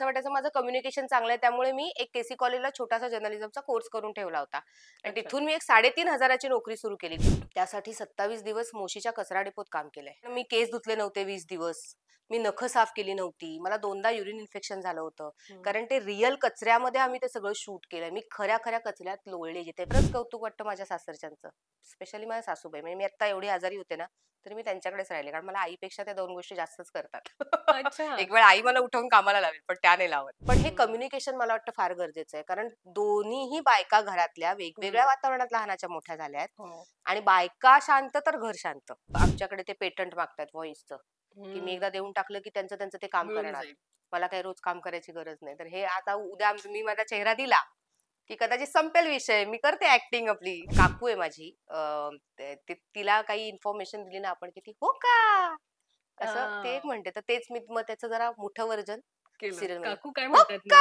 असं वाटायचं माझं कम्युनिकेशन चांगलं आहे, त्यामुळे मी एक केसी कॉलेजला छोटासा जर्नलिझमचा कोर्स करून ठेवला होता आणि तिथून मी एक 3,500ची नोकरी सुरू केली. त्यासाठी 27 दिवस मोशीच्या कचरा डेपोत काम केलंय. मी केस धुतले नव्हते 20 दिवस, मी नख साफ केली नव्हती, मला 2दा युरिन इन्फेक्शन झालं होतं. कारण ते रिअल कचऱ्यामध्ये आम्ही ते सगळं शूट केलंय. मी खऱ्या कचऱ्यात लोळले. जिथे खरंच कौतुक वाटतं माझ्या सासरच्यांचं, स्पेशली माझ्या सासूबाई. म्हणजे मी आता एवढी आजारी होते ना, तरी मी त्यांच्याकडेच राहिले, कारण मला आईपेक्षा त्या 2 गोष्टी जास्तच करतात. अच्छा. एक वेळ आई मला उठवून कामाला लावेल, पण त्या नाही लावत. पण हे कम्युनिकेशन मला वाटतं फार गरजेचं आहे, कारण दोन्हीही बायका घरातल्या वेगवेगळ्या वातावरणात लहानाच्या मोठ्या झाल्या आहेत हो. आणि बायका शांत तर घर शांत. आमच्याकडे ते पेटंट मागतात व्हॉइसचं, की मी एकदा देऊन टाकलं की त्यांचं ते काम मिळून करणार. जाईल. मला काही रोज काम करायची गरज नाही. तर हे आता उद्या मी माझा चेहरा दिला की कदाचित संपेल विषय. मी करते ऍक्टिंग आपली. काकू आहे माझी, तिला काही इन्फॉर्मेशन दिली ना आपण की ती हो का असं ते एक म्हणते. तर तेच मी मग त्याचं जरा मोठं व्हर्जन केलं. सिरियल मध्ये काकू काय हो म्हणतात का.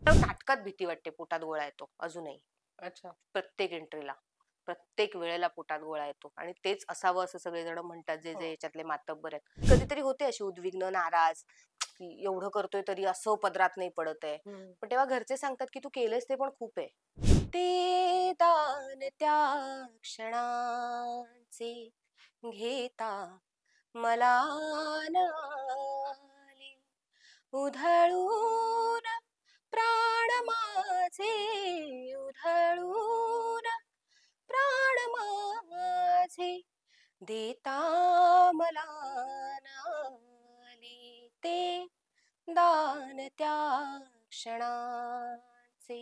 मग? नाटकात भीती वाटते, पोटात गोळा येतो अजूनही. अच्छा. प्रत्येक एंट्रीला, प्रत्येक वेळेला पोटात गोळा येतो आणि तेच असावं असं सगळेजण म्हणतात, जे हो. याच्यातले मातब्बर आहेत. कधीतरी होते अशी उद्विग्न, नाराज, की एवढं करतोय तरी असं पदरात नाही पडत आहे. पण तेव्हा घरचे सांगतात की तू केलंस ते पण खूप आहे. ते दान त्या क्षणाचे घेता मला आली उधळून प्राण माझे, उधळून प्राण माझे देता मला नाली ते दान त्या क्षणाचे.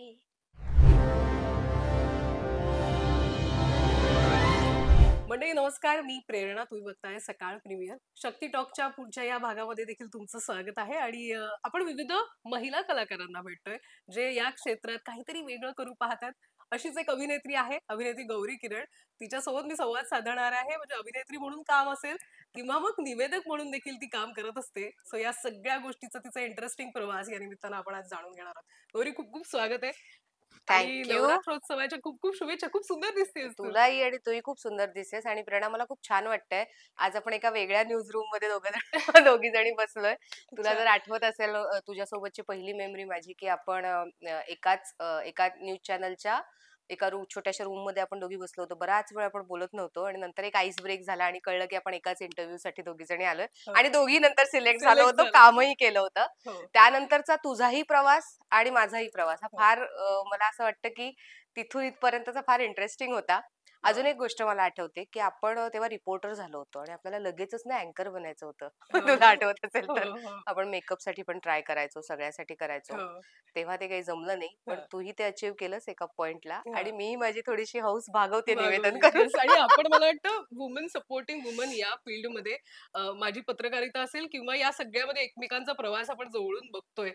मंडळी नमस्कार, मी प्रेरणा. तुम्ही बघताय सकाळ प्रीमियर. शक्ती टॉकच्या पुढच्या या भागामध्ये देखील तुमचं स्वागत आहे आणि आपण विविध महिला कलाकारांना भेटतोय, जे या क्षेत्रात काहीतरी वेगळं करू पाहतात. अशीच एक अभिनेत्री आहे, अभिनेत्री गौरी किरण. तिच्यासोबत मी संवाद साधणार आहे. म्हणजे अभिनेत्री म्हणून काम असेल किंवा मग निवेदक म्हणून देखील ती काम करत असते. सो या सगळ्या गोष्टीचा तिचा इंटरेस्टिंग प्रवास या निमित्तानं आपण आज जाणून घेणार आहोत. गौरी, खूप खूप स्वागत आहे आणि थँक्यू. नवरात्रोत्सवाच्या खूप खूप शुभेच्छा. खूप सुंदर दिसतेस तू. तुलाही आणि तूही खूप सुंदर दिसतेस आणि प्रेरणा मला खूप छान वाटतंय. आज आपण एका वेगळ्या न्यूज रूम मध्ये दोघी जणी बसलोय. तुला अच्छा. जर आठवत असेल तुझ्यासोबतची पहिली मेमरी माझी, की आपण एका न्यूज चॅनलच्या एका छोट्याशा रूम मध्ये आपण दोघी बसलो होतो. बराच वेळ आपण बोलत नव्हतो आणि नंतर एक आईस ब्रेक झाला आणि कळलं की आपण एकाच इंटरव्ह्यू साठी दोघी जणी आलोय हो. आणि दोघी नंतर सिलेक्ट झालो सिलेक्ट होतो, झालं. कामही केलं होतं. हो. त्यानंतरचा तुझाही प्रवास आणि माझाही प्रवास हा हो. फार मला असं वाटतं की तिथून इथपर्यंतचा फार इंटरेस्टिंग होता. अजून एक गोष्ट मला आठवते, की आपण तेव्हा रिपोर्टर झालो होतो आणि आपल्याला लगेचच ना अँकर बनायचं होतं. तुला आठवत असेल हो, तर. हो, आपण मेकअपसाठी पण ट्राय करायचो, सगळ्यासाठी करायचो. हो. तेव्हा ते काही जमलं नाही, पण हां, तूही ते अचीव्ह केलंस एका पॉइंटला आणि हां. मी माझी थोडीशी हौस भागवते निवेदन भागवली. करून. येस. आणि आपण मला वाटतं वुमन सपोर्टिंग वुमन या फील्डमध्ये माझी पत्रकारिता असेल किंवा या सगळ्यामध्ये एकमेकांचा प्रवास आपण जवळून बघतोय,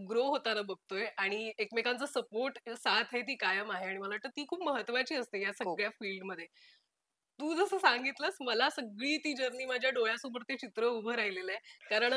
ग्रो होताना बघतोय आणि एकमेकांचा सपोर्ट, साथ आहे ती कायम आहे आणि मला वाटतं ती खूप महत्वाची असते या खूप. सगळ्या फील्डमध्ये. तू जसं सांगितलंस, मला सगळी ती जर्नी माझ्या डोळ्यासमोर ते चित्र उभं राहिलेलं आहे. कारण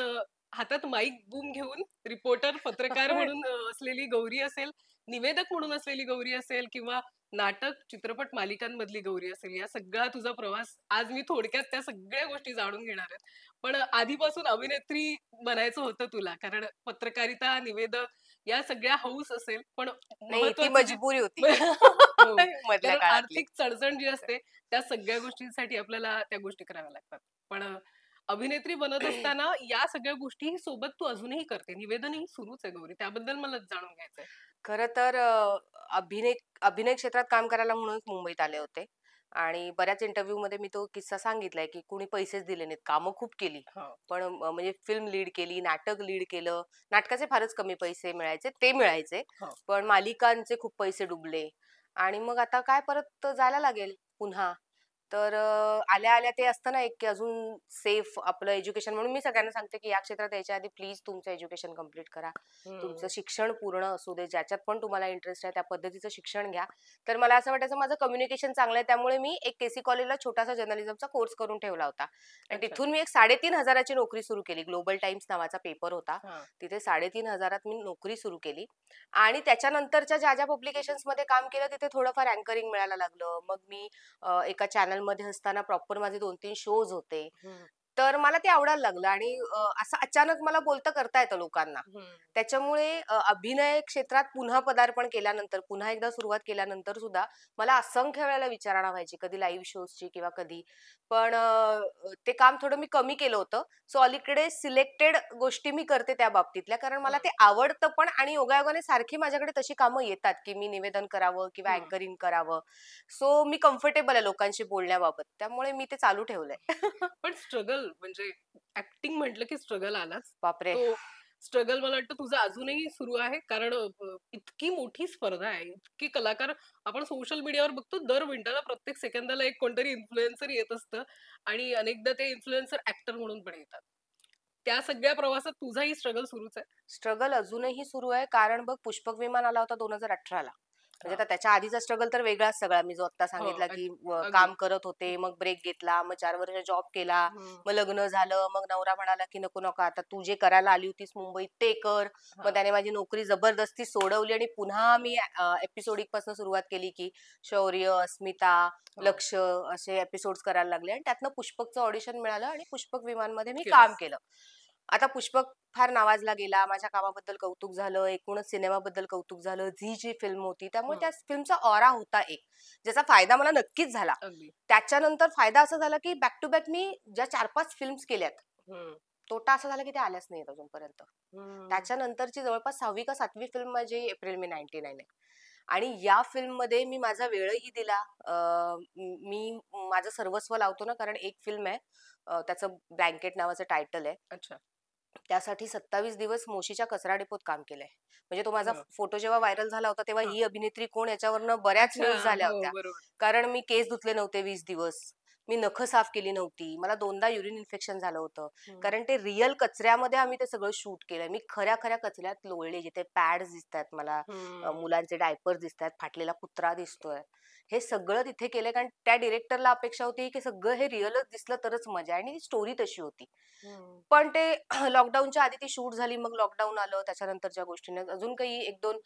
हातात माईक बूम घेऊन रिपोर्टर, पत्रकार म्हणून असलेली गौरी असेल, निवेदक म्हणून असलेली गौरी असेल किंवा नाटक, चित्रपट मालिकांमधली गौरी असेल, या सगळा तुझा प्रवास आज मी थोडक्यात त्या सगळ्या गोष्टी जाणून घेणार आहेत. पण आधीपासून अभिनेत्री बनायचं होतं तुला, कारण पत्रकारिता, निवेदक या सगळ्या हौस असेल, पण नाही, ती महत्वाचं जे मजबुरी होती. हो, मधल्या कारण काळातली. आर्थिक चणचण जी असते त्या सगळ्या गोष्टींसाठी आपल्याला त्या गोष्टी कराव्या लागतात. पण अभिनेत्री बनत असताना या सगळ्या गोष्टी सोबत तू अजूनही करते. निवेदनही सुरूच आहे गौरी. त्याबद्दल मला जाणून घ्यायचंय. खरं तर अभिनय अभिनय क्षेत्रात काम करायला म्हणूनच मुंबईत आले होते आणि बऱ्याच इंटरव्ह्यू मध्ये मी तो किस्सा सांगितलाय, की कुणी पैसेच दिले नाहीत. कामं खूप केली, हो. पण म्हणजे फिल्म लीड केली, नाटक लीड केलं. नाटकाचे फारच कमी पैसे मिळायचे, ते मिळायचे. हो. पण मालिकांचे खूप पैसे डुबले आणि मग आता काय परत जायला लागेल पुन्हा. तर आल्या आल्या ते असतं ना एक, की अजून सेफ आपलं एज्युकेशन. म्हणून मी सगळ्यांना सांगते, की या क्षेत्रात यायच्या आधी प्लीज तुमचं एज्युकेशन कम्प्लीट करा. तुमचं शिक्षण पूर्ण असू दे, ज्याच्यात पण तुम्हाला इंटरेस्ट आहे त्या पद्धतीचं शिक्षण घ्या. तर मला असं वाटायचं माझं कम्युनिकेशन चांगलं आहे, त्यामुळे मी एक केसी कॉलेजला छोटासा जर्नलिझमचा कोर्स करून ठेवला होता आणि अच्छा. तिथून मी एक 3,500ची नोकरी सुरू केली. ग्लोबल टाइम्स नावाचा पेपर होता, हां. तिथे 3,500त मी नोकरी सुरू केली आणि त्याच्यानंतरच्या ज्या ज्या पब्लिकेशन्स मध्ये काम केलं तिथे थोडंफार अँकरिंग मिळायला लागलं. मग मी एका चॅनलमध्ये असताना प्रॉपर माझे 2-3 शोज होते. तर मला ते आवडायला लागलं आणि असं अचानक मला बोलतं करता येतं लोकांना. त्याच्यामुळे अभिनय क्षेत्रात पुन्हा पदार्पण केल्यानंतर, पुन्हा एकदा सुरुवात केल्यानंतर सुद्धा मला असंख्य वेळेला विचारणा व्हायची, कधी लाईव्ह शोजची किंवा कधी. पण ते काम थोडं मी कमी केलं होतं. सो अलीकडे सिलेक्टेड गोष्टी मी करते त्या बाबतीतल्या, कारण मला ते आवडतं पण आणि योगायोगाने सारखी माझ्याकडे तशी कामं येतात, की मी निवेदन करावं किंवा अँकरिंग करावं. सो मी कम्फर्टेबल आहे लोकांशी बोलण्याबाबत. त्यामुळे मी ते चालू ठेवलंय. पण स्ट्रगल म्हणजे ऍक्टिंग म्हटलं की स्ट्रगल आलाच. बापरे! तो स्ट्रगल मला वाटतं तुझं अजूनही सुरू आहे कारण इतकी मोठी स्पर्धा आहे. इतके कलाकार आपण सोशल मीडियावर बघतो दर मिनिटाला प्रत्येक सेकंदाला एक कोणतरी इन्फ्लुएन्सर येत असतं आणि अनेकदा ते इन्फ्लुएन्सर ऍक्टर म्हणून पण येतात. त्या सगळ्या प्रवासात तुझाही स्ट्रगल सुरूच आहे. स्ट्रगल अजूनही सुरू आहे, कारण बघ पुष्पक विमान आला होता 2018ला. म्हणजे हां. आता त्याच्या आधीचा स्ट्रगल तर वेगळाच सगळा. मी जो आता हो, सांगितला, की अगदी. काम करत होते, मग ब्रेक घेतला, मग 4 वर्ष जॉब केला, हं. मग लग्न झालं, मग नवरा म्हणाला, की "नको, नको आता तू जे करायला आली होतीस मुंबईत ते कर." मग हां. त्याने माझी नोकरी जबरदस्ती सोडवली आणि पुन्हा मी एपिसोडिक पासून सुरुवात केली, की शौर्य, अस्मिता, हो. लक्ष्य असे एपिसोड्स करायला लागले आणि त्यातनं पुष्पकचं ऑडिशन मिळालं आणि पुष्पक विमानमध्ये मी काम केलंस. केलं. आता पुष्पक फार नावाजला गेला. माझ्या कामाबद्दल कौतुक झालं. एकूणच सिनेमाबद्दल कौतुक झालं. झीची फिल्म होती. त्यामुळे हं. त्या फिल्मचा ऑरा होता एक. ज्याचा फायदा मला नक्कीच झाला. अगदी. त्याच्यानंतर फायदा असा झाला, की बॅक टू बॅक मी ज्या 4-5 फिल्म्स केल्यात, हं. तोटा असा झाला, की त्या आल्याच नाहीयेत अजूनपर्यंत. हं. त्याच्यानंतरची जवळपास 6वी का 7वी फिल्म माझी एप्रिल मे 99 आहे. आणि या फिल्ममध्ये मी माझा वेळही दिला. मी माझं सर्वस्व लावतो ना, कारण एक फिल्म आहे. त्याचं ब्लँकेट नावाचं टायटल आहे. अच्छा. त्यासाठी 27 दिवस मोशीच्या कचरा डेपोत काम केलंय. म्हणजे तो माझा बरं. फोटो जेव्हा व्हायरल झाला होता, तेव्हा हां. ही अभिनेत्री कोण याच्यावरनं बऱ्याच अच्छा. न्यूज झाल्या हो, होत्या. बरोबर. कारण मी केस धुतले नव्हते 20 दिवस. मी नखं साफ केली नव्हती. मला 2दा युरिन इन्फेक्शन झालं होतं. हं. कारण ते रिअल कचऱ्यामध्ये आम्ही ते सगळं शूट केलंय. मी खऱ्या-खऱ्या कचऱ्यात लोळले. जिथे पॅड्स दिसतायत मला, हं. मुलांचे डायपर्स दिसतायत, फाटलेला कुत्रा दिसतोय. हे सगळं तिथे केलंय कारण त्या डिरेक्टरला अपेक्षा होती, की सगळं हे रिअलच दिसलं तरच मजा आहे आणि स्टोरी तशी होती. हं. पण ते लॉकडाऊनच्या आधी ती शूट झाली. मग लॉकडाऊन आलं. त्याच्यानंतरच्या गोष्टींना अजून काही 1-2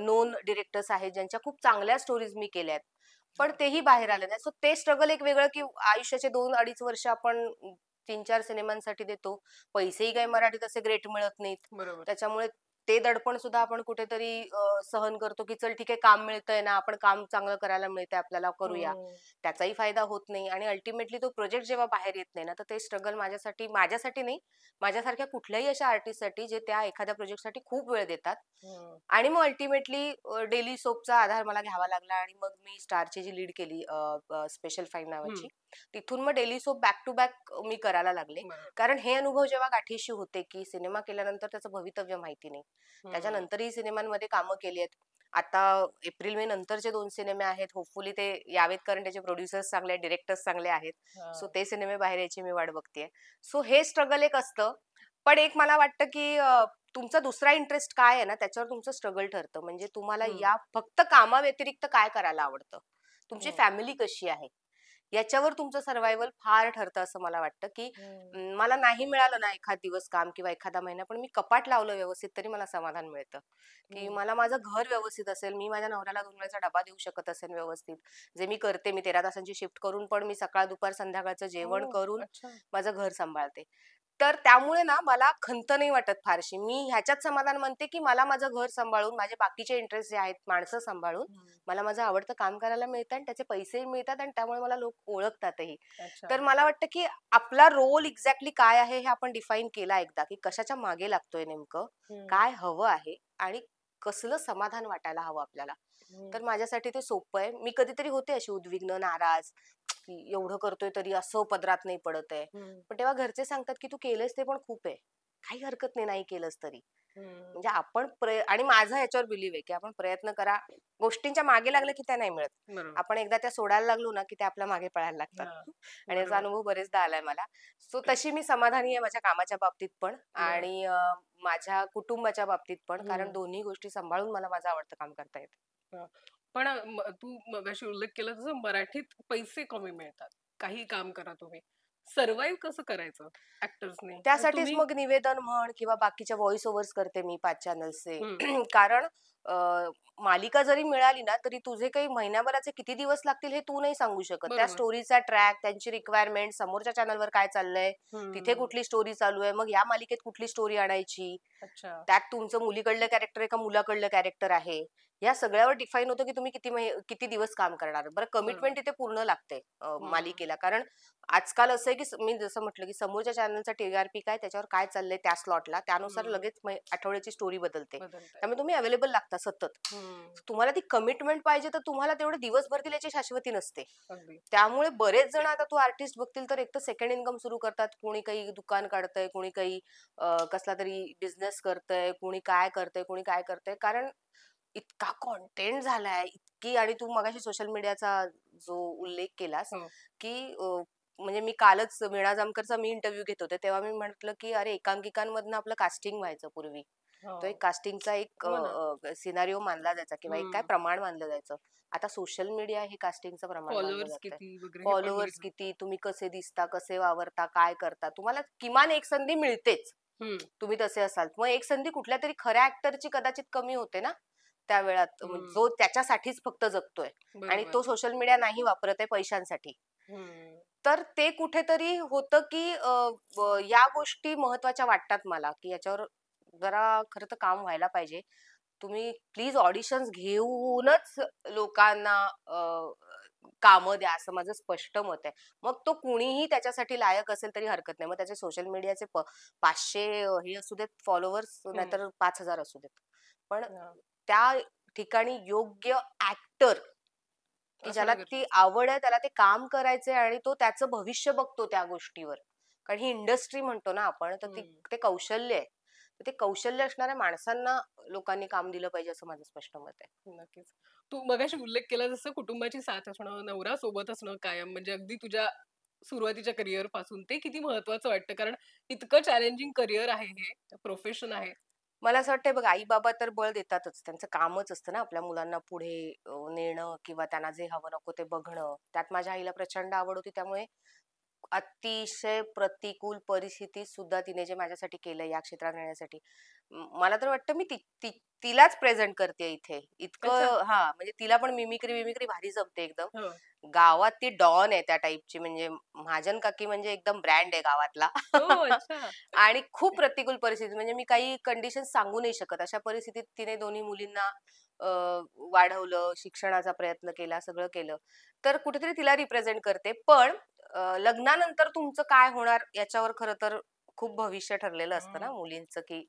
नोन डिरेक्टर्स आहेत, ज्यांच्या खूप चांगल्या स्टोरीज मी केल्यात. पण हां. तेही बाहेर आले नाही. सो ते स्ट्रगल एक वेगळं, की आयुष्याचे 2-2.5 वर्ष आपण 3-4 सिनेमांसाठी देतो. पैसेही काही मराठीत असे ग्रेट मिळत नाहीत. बरोबर. त्याच्यामुळे ते दडपण सुद्धा आपण कुठेतरी सहन करतो, की चल ठीक आहे काम मिळतंय ना, आपण काम चांगलं करायला मिळतंय आपल्याला करूया. हं. त्याचाही फायदा होत नाही आणि अल्टिमेटली तो प्रोजेक्ट जेव्हा बाहेर येत नाही ना, तर ते स्ट्रगल माझ्यासाठी नाही, माझ्यासारख्या कुठल्याही अशा आर्टिस्टसाठी जे त्या एखाद्या प्रोजेक्टसाठी खूप वेळ देतात. हं. आणि मग अल्टिमेटली डेली सोपचा आधार मला घ्यावा लागला आणि मग मी स्टारची जी लीड केली स्पेशल फाईन हं. नावाची. तिथून मग daily soap back to back मी करायला लागले. बरोबर. कारण हे अनुभव जेव्हा गाठीशी होते, की सिनेमा केल्यानंतर त्याचं भवितव्य माहिती नाही. हं. त्याच्यानंतरही सिनेमांमध्ये कामं केली आहेत. आता एप्रिल मे नंतरचे 2 सिनेमे आहेत. होपफुली ते यावेत, कारण त्याचे प्रोड्युसर्स चांगले आहेत, डिरेक्टर्स चांगले आहेत. सो हां. ते सिनेमे बाहेर यायची मी वाट बघतेय. सो हे स्ट्रगल एक असतं. पण एक मला वाटतं, की तुमचा दुसरा इंटरेस्ट काय आहे ना, त्याच्यावर तुमचं स्ट्रगल ठरतं. म्हणजे तुम्हाला हं. या फक्त कामाव्यतिरिक्त काय करायला आवडतं? तुमची हं. फॅमिली कशी आहे? याच्यावर तुमचं सर्व्हायव्हल फार ठरतं असं मला वाटतं, की हं. मला नाही मिळालं ना एखाद दिवस काम किंवा एखादा महिना, पण मी कपाट लावलं व्यवस्थित तरी मला समाधान मिळतं, की हं. मला माझं घर व्यवस्थित असेल, मी माझ्या नवऱ्याला 2 वेळेचा डबा देऊ शकत असेल व्यवस्थित. जे मी करते, मी 13 तासांची शिफ्ट करून पण मी सकाळ, दुपार, संध्याकाळचं जेवण ओह! करून अच्छा. माझं घर सांभाळते. तर त्यामुळे ना मला खंत नाही वाटत फारशी. मी ह्याच्यात समाधान मानते, की मला माझं घर सांभाळून, माझे बाकीचे इंटरेस्ट जे आहेत, माणसं सांभाळून, हं. मला माझं आवडतं काम करायला मिळतं आणि त्याचे पैसेही मिळतात आणि त्यामुळे मला लोक ओळखतातही. अच्छा. तर मला वाटतं, की आपला रोल एक्झॅक्टली काय आहे हे आपण डिफाईन केला एकदा, की कशाच्या मागे लागतोय नेमकं, हं. काय हवं आहे आणि कसलं समाधान वाटायला हवं आपल्याला. हं. तर माझ्यासाठी ते सोपं आहे. मी कधीतरी होते अशी उद्विग्न, नाराज, की एवढं करतोय तरी असं पदरात नाही पडत आहे. हं. पण तेव्हा घरचे सांगतात, की "तू केलंस ते पण खूप आहे. काही हरकत नाही, नाही केलंस तरी." हं. म्हणजे आपण आणि माझा ह्याच्यावर बिलीव्ह आहे, की आपण प्रयत्न करा. गोष्टींच्या मागे लागलं, की त्या नाही मिळत. बरोबर. आपण एकदा त्या सोडायला लागलो ना, की त्या आपल्या मागे पळायला लागतात. हां. आणि याचा बरोबर. अनुभव बरेचदा आलाय मला. सो तशी मी समाधानी आहे माझ्या कामाच्या बाबतीत पण बरं. आणि माझ्या कुटुंबाच्या बाबतीत पण. कारण हं. दोन्ही गोष्टी सांभाळून मला माझं आवडतं काम करता येतं. हां. पण तू मगाशी उल्लेख केला तसं मराठीत पैसे कमी मिळतात. काहीही काम करा तुम्ही. सर्व्हाइव्ह कसं करायचं ॲक्टर्सनी? त्यासाठीच तुम्ही मग निवेदन म्हण किंवा बाकीच्या व्हॉईस ओव्हर्स करते मी 5 चॅनल्सचे. हं. कारण मालिका जरी मिळाली ना तरी तुझे काही महिन्याभराचे किती दिवस लागतील हे तू नाही सांगू शकत. त्या बरोबर. स्टोरीचा ट्रॅक, त्यांची रिक्वायरमेंट, समोरच्या चॅनलवर काय चाललंय, तिथे हम्म. कुठली स्टोरी चालू आहे, मग या मालिकेत कुठली स्टोरी आणायची, अच्छा. त्यात तुमचं मुलीकडलं कॅरेक्टर आहे का मुलाकडलं कॅरेक्टर आहे, या सगळ्यावर डिफाईन होतं की तुम्ही किती दिवस काम करणार. बरं, बरोबर. कमिटमेंट इथे पूर्ण लागते हम्म. मालिकेला. कारण आजकाल असं आहे की मी जसं म्हटलं की समोरच्या चॅनलचा टीआरपी काय, त्याच्यावर काय चाललंय त्या स्लॉटला, त्यानुसार हम्म. लगेच आठवड्याची स्टोरी बदलते. बदलतंय. त्यामुळे तुम्ही अवेलेबल लागता सतत. हम्म. तुम्हाला ती कमिटमेंट पाहिजे तर तुम्हाला तेवढे दिवसभर दिल्याची शाश्वती नसते. अगदी. त्यामुळे बरेच जण आता तू आर्टिस्ट बघतील तर एक तर सेकंड इन्कम सुरू करतात, कोणी काही दुकान काढतंय, कोणी काही कसला तरी बिझनेस करतंय, कोणी काय करतंय, कोणी काय करतंय. कारण इतका कॉन्टेंट झालाय, इतकी. आणि तू मगाशी सोशल मीडियाचा जो उल्लेख केलास हो. की म्हणजे मी कालच वीणा जामकरचा मी इंटरव्ह्यू घेत होते तेव्हा मी म्हटलं की अरे एकांकिकांमधनं आपलं कास्टिंग व्हायचं पूर्वी. तो एक हो. कास्टिंगचा एक हो ना. सिनारिओ मानला जायचा किंवा एक काय हम्म. प्रमाण मानलं जायचं. आता सोशल मीडिया हे कास्टिंगचं प्रमाण मानलं फॉलोअर्स जातंय. किती वगैरे हे पण फॉलोअर्स बघितलं. किती, तुम्ही कसे दिसता, कसे वावरता, काय करता, तुम्हाला किमान एक संधी मिळतेच. हम्म. तुम्ही तसे असाल मग एक संधी कुठल्या तरी खऱ्या ऍक्टरची कदाचित कमी होते ना त्या वेळात, जो हम्म. त्याच्यासाठीच फक्त जगतोय आणि बरोबर. तो सोशल मीडिया नाही वापरत आहे पैशांसाठी. हम्म. तर ते कुठेतरी होतं की या गोष्टी महत्वाच्या वाटतात मला, की याच्यावर जरा खरं तर काम व्हायला पाहिजे. तुम्ही प्लीज ऑडिशन्स घेऊनच लोकांना कामं द्या, असं माझं स्पष्ट मत आहे. मग तो कुणीही त्याच्यासाठी लायक असेल तरी हरकत नाही. मग त्याचे सोशल मीडियाचे 500 हे असू देत फॉलोअर्स, हम्म. नाहीतर 5,000 असू देत. पण हा. त्या ठिकाणी योग्य ऍक्टर की ज्याला असणं ती गरजेचं. आवड आहे, त्याला ते काम करायचंय आणि तो त्याचं भविष्य बघतो त्या गोष्टीवर. कारण ही इंडस्ट्री म्हणतो ना आपण, तर हम्म. ते कौशल्य आहे. तर ते कौशल्य असणाऱ्या माणसांना लोकांनी काम दिलं पाहिजे असं माझं स्पष्ट मत आहे. नक्कीच. तू मगाशी उल्लेख केला जसं कुटुंबाची साथ असणं, नवरा सोबत असणं कायम म्हणजे अगदी तुझ्या सुरुवातीच्या करिअर पासून ते किती महत्वाचं वाटतं कारण इतकं चॅलेंजिंग करिअर आहे हे, प्रोफेशन आहे. मला असं वाटतंय बघा, आई बाबा तर बळ देतातच. त्यांचं कामच असतं ना आपल्या मुलांना पुढे नेणं किंवा त्यांना जे हवं नको ते बघणं. त्यात माझ्या आईला प्रचंड आवड होती. त्यामुळे अतिशय प्रतिकूल परिस्थितीत सुद्धा तिने जे माझ्यासाठी केलं या क्षेत्रात येण्यासाठी, मला तर वाटतं मी तिलाच प्रेझेंट करते इथे. अच्छा. इतकं हां, म्हणजे तिला पण मिमिक्री भारी जमते एकदम. हो. गावात ती डॉन आहे त्या टाईपची. म्हणजे महाजन काकी म्हणजे एकदम ब्रँड आहे गावातला. हो, अच्छा. आणि खूप प्रतिकूल परिस्थिती, म्हणजे मी काही कंडिशन सांगू नाही शकत. अशा परिस्थितीत तिने दोन्ही मुलींना अ, वाढवलं, शिक्षणाचा प्रयत्न केला, सगळं केलं. तर कुठेतरी तिला रिप्रेझेंट करते. पण लग्नानंतर तुमचं काय होणार याच्यावर खरं तर खूप भविष्य ठरलेलं असतं ना हं. मुलींचं, की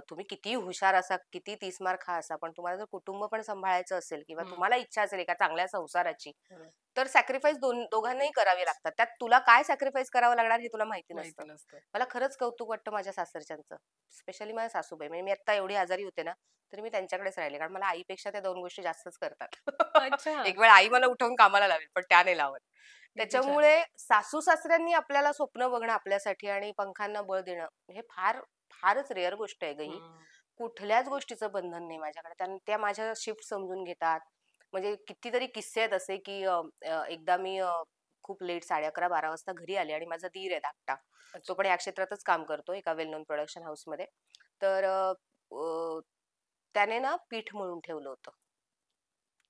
तुम्ही कितीही हुशार असा, किती 30 मार्क खा असा, पण तुम्हाला जर कुटुंब पण सांभाळायचं असेल किंवा हं. तुम्हाला इच्छा असेल एका चांगल्या संसाराची, बरोबर. तर सॅक्रिफाईस दोघांनाही करावी लागतात. त्यात तुला काय सॅक्रिफाईस करावं लागणार हे तुला माहिती नसतं. माहिती नसतं. मला खरंच कौतुक वाटतं माझ्या सासरच्यांचं. स्पेशली माझ्या सासूबाई. म्हणजे मी आता एवढी आजारी होते ना, तरी मी त्यांच्याकडेच राहिले. कारण मला आईपेक्षा त्या 2 गोष्टी जास्तच करतात. अच्छा. एक वेळ आई मला उठवून कामाला लावेल, पण त्या नाही लावत. किती छान. त्याच्यामुळे सासू-सासऱ्यांनी आपल्याला स्वप्न बघणं आपल्यासाठी आणि पंखांना बळ देणं, हे फारच रेअर गोष्ट आहे गं ही. हं. कुठल्याच गोष्टीचं बंधन नाही माझ्याकडे. त्या माझ्या शिफ्ट समजून घेतात. म्हणजे कितीतरी किस्से आहेत असे, की एकदा मी खूप लेट 11:30-12 वाजता घरी आले आणि माझा दीर आहे धाकटा. तो अच्छा. पण या क्षेत्रातच काम करतो एका वेल नोन प्रोडक्शन हाऊसमध्ये. तर अ, त्याने ना पीठ मळून ठेवलं होतं.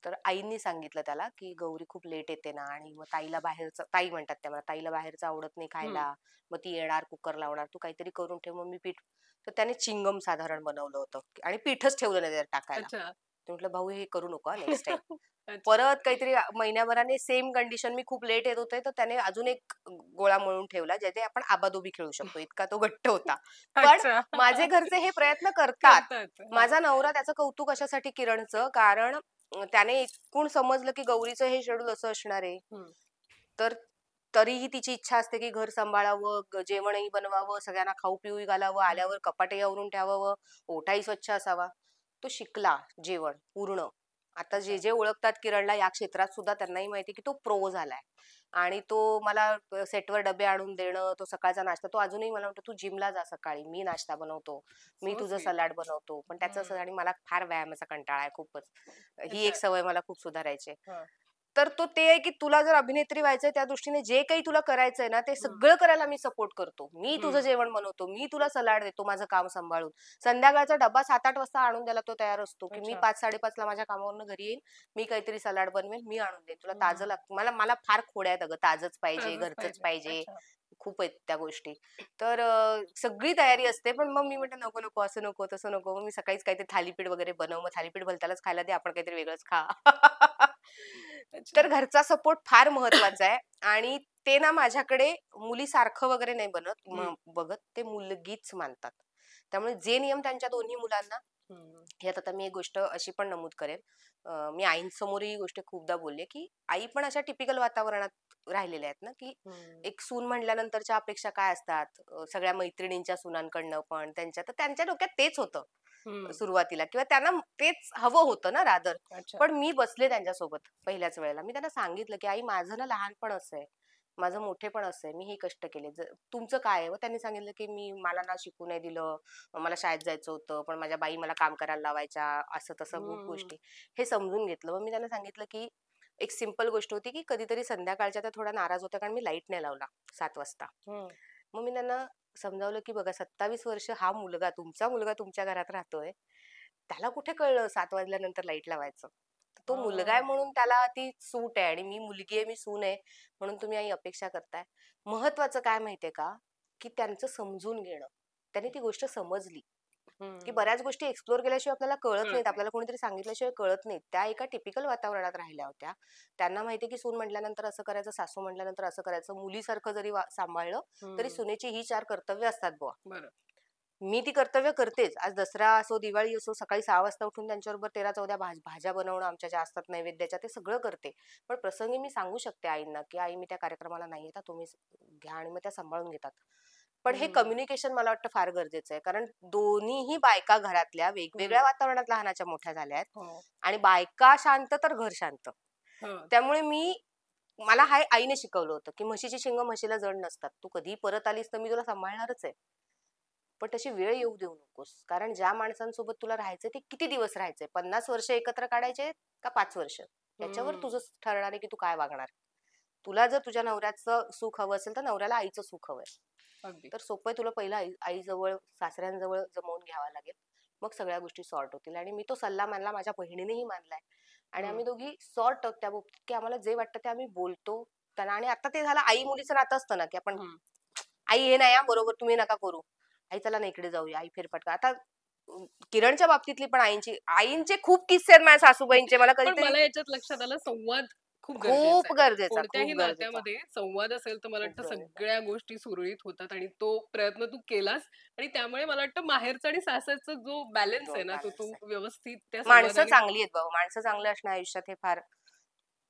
तर आईंनी सांगितलं त्याला, की "गौरी खूप लेट येते ना आणि मग ताईला बाहेरचं", ताई म्हणतात त्या मला, "ताईला बाहेरचं आवडत नाही हं. खायला. मग ती येणार, कुकर लावणार. तू काहीतरी करून ठेव." मग मी पीठ, तर त्याने चिंगम साधारण बनवलं होतं आणि पीठच ठेवलं नाही त्यात टाकायला. अच्छा. तर म्हटलं, "भाऊ हे करू नको नेक्स्ट टाईम." अच्छा. परत काहीतरी महिन्याभराने सेम कंडिशन, मी खूप लेट येत होते, तर त्याने अजून एक गोळा मळून ठेवला, ज्याने आपण आबाधोबी खेळू शकतो. इतका तो घट्ट होता. पण अच्छा. माझे घरचे हे प्रयत्न करतात. करतात. हां. माझा नवरा, त्याचं कौतुक अशासाठी किरणचं, कारण त्याने एकूण समजलं की गौरीचं हे शेड्यूल असं असणार आहे. हं. तर तरीही तिची इच्छा असते की घर सांभाळावं, जेवणही बनवावं, सगळ्यांना खाऊ पिऊ घालावं, हं. आल्यावर कपाटही आवरून ठेवावं, ओठाही स्वच्छ असावा. तो शिकला जेवण पूर्ण. आता जे अच्छा. जे ओळखतात किरणला या क्षेत्रात सुद्धा त्यांनाही माहिती की तो प्रो झालाय. आणि तो मला सेटवर डबे आणून देणं, तो सकाळचा नाश्ता, तो अजूनही मला म्हणतो, "तू जिमला जा सकाळी, मी नाश्ता बनवतो, मी सो तुझं स्वीट. सलाड बनवतो." पण त्याचं हं. असं, आणि मला फार व्यायामाचा कंटाळा आहे खूपच. ही एक अच्छा. सवय मला खूप सुधारायची आहे. हां. तर तो ते आहे की तुला जर अभिनेत्री व्हायचंय त्या दृष्टीने जे काही तुला करायचंय ना ते सगळं करायला मी सपोर्ट करतो. मी तुझं जेवण बनवतो, मी तुला सलाड देतो माझं काम सांभाळून. संध्याकाळचा डब्बा 7-8 वाजता आणून द्यायला तो तयार असतो की मी अच्छा. 5-5:30 ला माझ्या कामावरून घरी येईन, मी काहीतरी सलाड बनवेन, मी आणून देईन तुला ताजं हम्म. लागतं. मला मला फार खोड आहेत अगं, ताजंच पाहिजे, ताजंच घरचंच पाहिजे. पाहिजे. अच्छा. खूप आहेत त्या गोष्टी. तर सगळी तयारी असते, पण मग मी म्हणते नको नको असं नको तसं नको. मग मी सकाळीच काहीतरी थालीपीठ वगैरे बनव, मग थालीपीठ भलत्यालाच खायला दे, आपण काहीतरी वेगळंच खा. तर अच्छा. घरचा सपोर्ट फार महत्वाचा आहे. आणि ते ना माझ्याकडे मुलीसारखं वगैरे नाही हम्म. बघत, ते मुलगीच मानतात. त्यामुळे जे नियम त्यांच्या दोन्ही मुलांना, हम्म. ह्यात आता मी एक गोष्ट अशी पण नमूद करेन. मी आईंसमोर ही गोष्ट खूपदा बोलले की आई पण अशा टिपिकल वातावरणात राहिलेल्या आहेत ना, की हम्म. एक सून म्हणल्यानंतरच्या अपेक्षा काय असतात, सगळ्या मैत्रिणींच्या सुनांकडनं पण तर त्यांच्या डोक्यात तेच होतं हम्म. सुरुवातीला, किंवा त्यांना तेच हवं होतं ना रादर. अच्छा. पण मी बसले त्यांच्यासोबत पहिल्याच वेळेला, मी त्यांना सांगितलं की आई माझं ना लहानपण असं आहे, माझं मोठेपण असं आहे, मी हे कष्ट केले, तुमचं काय आहे? व त्यांनी सांगितलं की मला ना शिकू नाही दिलं, मला शाळेत जायचं होतं पण माझ्या बाई मला काम करायला लावायच्या, असं तसं खूप हम्म. गोष्टी. हे समजून घेतलं. मग मी त्यांना सांगितलं की एक सिंपल गोष्ट होती की कधीतरी संध्याकाळच्या त्या थोड्या नाराज होत्या कारण मी लाईट नाही लावला 7 वाजता. हम्म. मग मी त्यांना समजावलं की बघा 27 वर्ष हा मुलगा, तुमचा मुलगा तुमच्या घरात राहतोय, त्याला कुठे कळलं 7 वाजल्यानंतर लाईट लावायचं. तो मुलगा आहे हा. म्हणून त्याला ती सूट आहे, आणि मी मुलगी आहे, मी सून आहे म्हणून तुम्ही आई अपेक्षा करताय. महत्वाचं काय माहितीये का, की त्यांचं समजून घेणं. त्यांनी ती गोष्ट समजली की हम्म. बऱ्याच गोष्टी एक्सप्लोर केल्याशिवाय आपल्याला कळत नाहीत, कळत नाही. आपल्याला कोणीतरी सांगितल्याशिवाय कळत नाहीत. त्या एका टिपिकल वातावरणात राहिल्या होत्या. त्यांना माहितीये की सून म्हटल्यानंतर असं करायचं, सासू म्हटल्यानंतर असं करायचं. मुलीसारखं जरी सांभाळलं तरी हम्म. सुनेची ही 4 कर्तव्य असतात बुवा. बरं. मी ती कर्तव्य करतेच. आज दसरा असो, दिवाळी असो, सकाळी 6 वाजता उठून त्यांच्याबरोबर 13-14 भाज्या बनवणं आमच्या ज्या असतात नैवेद्याच्या, ते सगळं करते. पण प्रसंगी मी सांगू शकते आईंना की आई मी त्या कार्यक्रमाला नाही येत, तुम्ही घ्या, आणि मग त्या सांभाळून घेतात. पण हे हम्म. कम्युनिकेशन मला वाटतं फार गरजेचं आहे, कारण दोन्हीही बायका घरातल्या वेगवेगळ्या हम्म. वातावरणात लहानाच्या मोठ्या झाल्या आहेत. हो. आणि बायका शांत तर घर शांत. हा. त्यामुळे मला हाय आईने शिकवलं होतं की म्हशीची शिंग म्हशीला जड नसतात. तू कधी परत आलीस तर मी तुला सांभाळणारच आहे, पण तशी वेळ येऊ देऊ नकोस. कारण ज्या माणसांसोबत तुला राहायचंय ते किती दिवस राहायचंय, 50 वर्ष एकत्र काढायचे का 5 वर्ष, याच्यावर हम्म. तुझं ठरणार आहे की तू काय वागणार. तुला जर तुझ्या नवऱ्याचं सुख हवं असेल तर नवऱ्याला आईचं सुख हवंय, अगदी. तर सोपं आहे, तुला पहिलं आईजवळ सासऱ्यांजवळ जमवून घ्यावं लागेल, मग सगळ्या गोष्टी सॉर्ट होतील. आणि मी तो सल्ला मानला, माझ्या बहिणीनेही मानलाय, आणि हम्म. आम्ही दोघी सॉर्ट आहोत त्या बाबतीत की आम्हाला जे वाटतं ते आम्ही बोलतो त्यांना. आणि आता ते झालं आई मुलीचं नातं असतं ना की आपण हम्म. आई हे नाही हा, बरोबर तुम्ही नका करू, आई चला ना इकडे जाऊया, आई फेरफटका. आता किरणच्या बाबतीतली पण आईंचे खूप किस्से आहेत माझ्या सासूबाईंचे. मला पण कधीतरी मला याच्यात लक्षात आलं संवाद खूप गरजेचा खूप आहे. गरजेचा, कोणत्याही खूप गरजेचा, नात्यामध्ये संवाद असेल तर मला खूप वाटतं गरजेचा. सगळ्या गोष्टी सुरळीत होतात आणि तो प्रयत्न तू केलास आणि त्यामुळे मला वाटतं माहेरचा आणि सासरचा जो बॅलन्स आहे दोन ना तो बॅलन्स तू आहे. व्यवस्थित त्या माणसं संवादाने चांगली आहेत बाबा, माणसं चांगली असणं आयुष्यात हे फार,